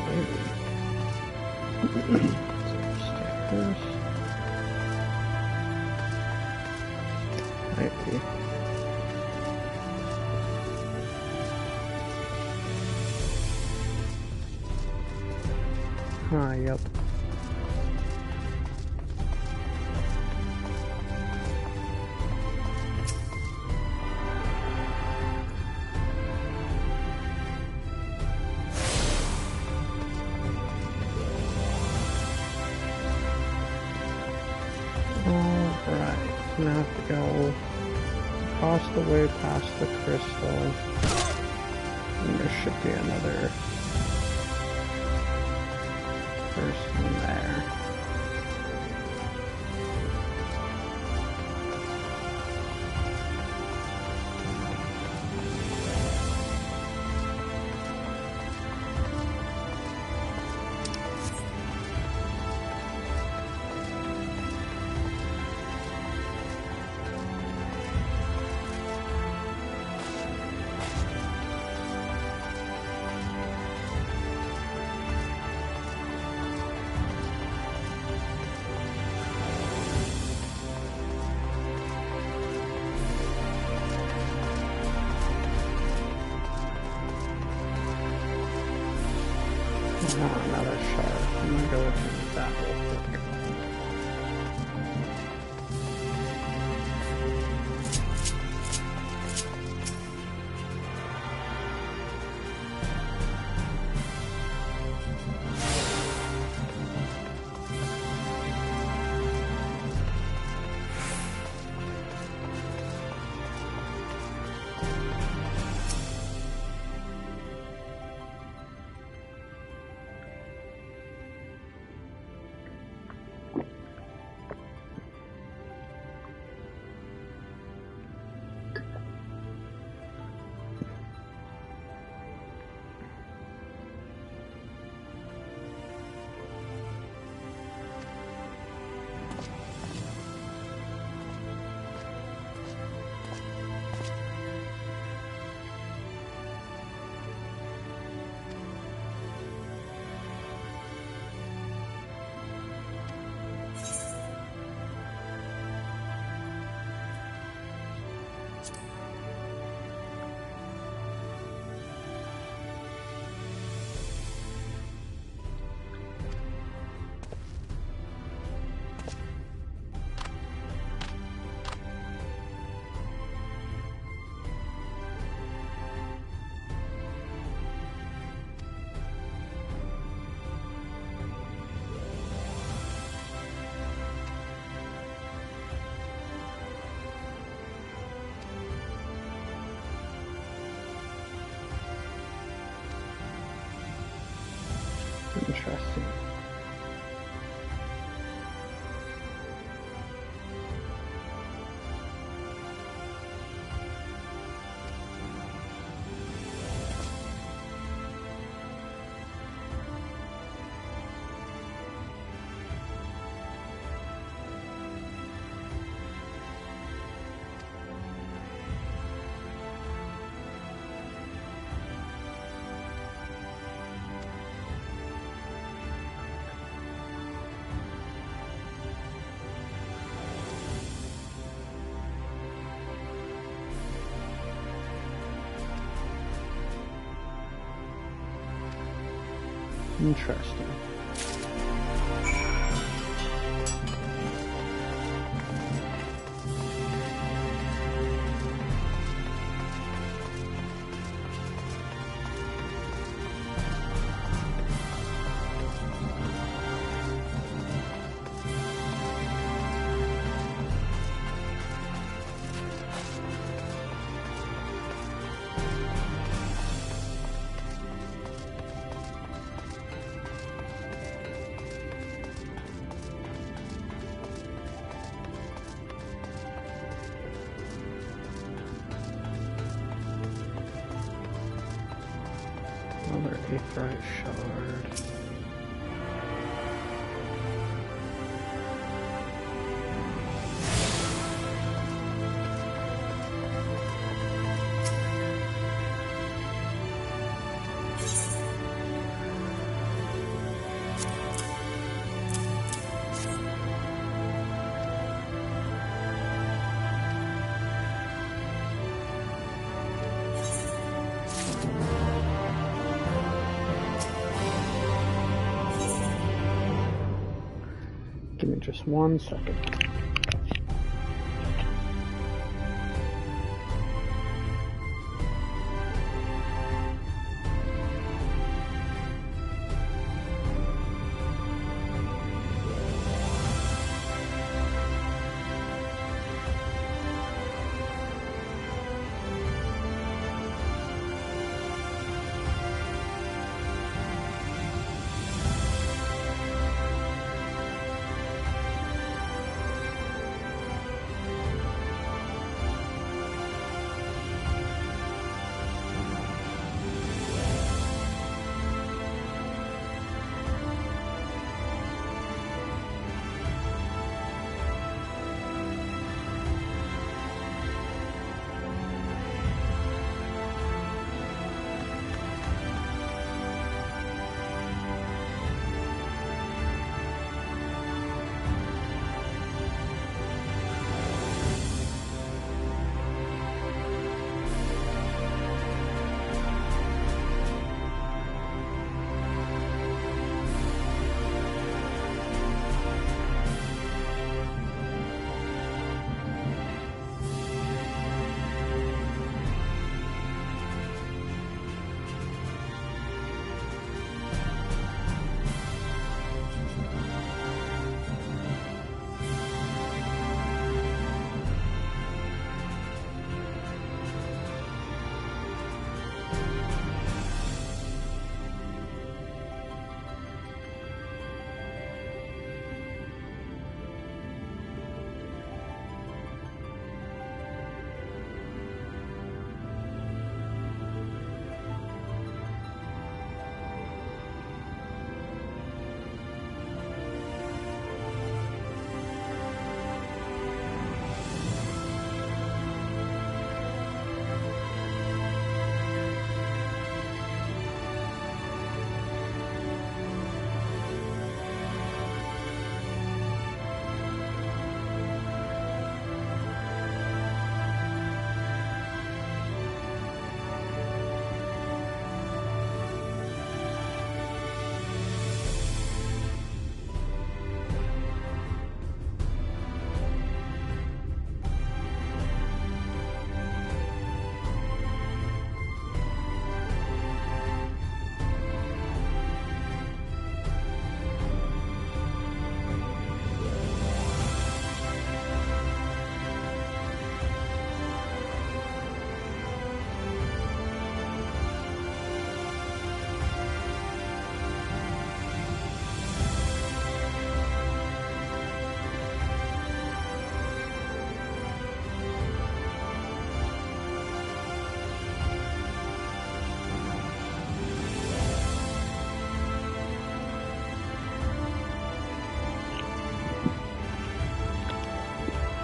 Maybe. Stairs. Might be. Yep. Alright, now I have to go across the way past the crystal. And there should be another person there. Another shard. I'm gonna go with that real quick. Interesting. Interesting. Aetherite shard. Give me just 1 second.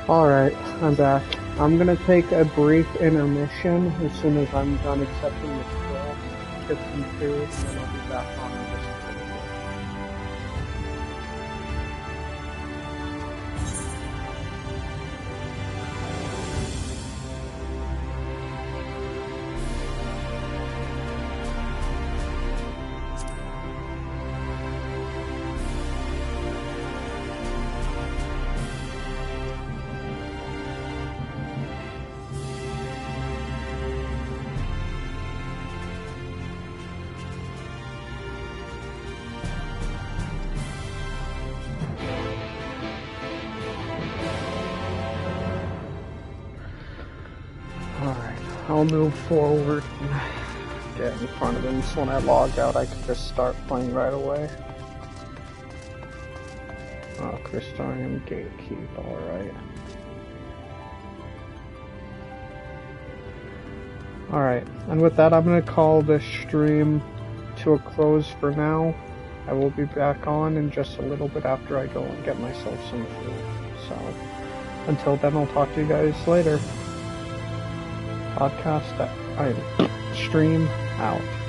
Alright, I'm back. I'm gonna take a brief intermission as soon as I'm done accepting the quest, get some food, and then I'll be back on in just a little bit. I'll move forward and get in front of him, so when I log out I can just start playing right away. Oh, Crystarium Gatekeep, alright. Alright, and with that I'm going to call this stream to a close for now. I will be back on in just a little bit after I go and get myself some food. So, until then, I'll talk to you guys later. Stream out.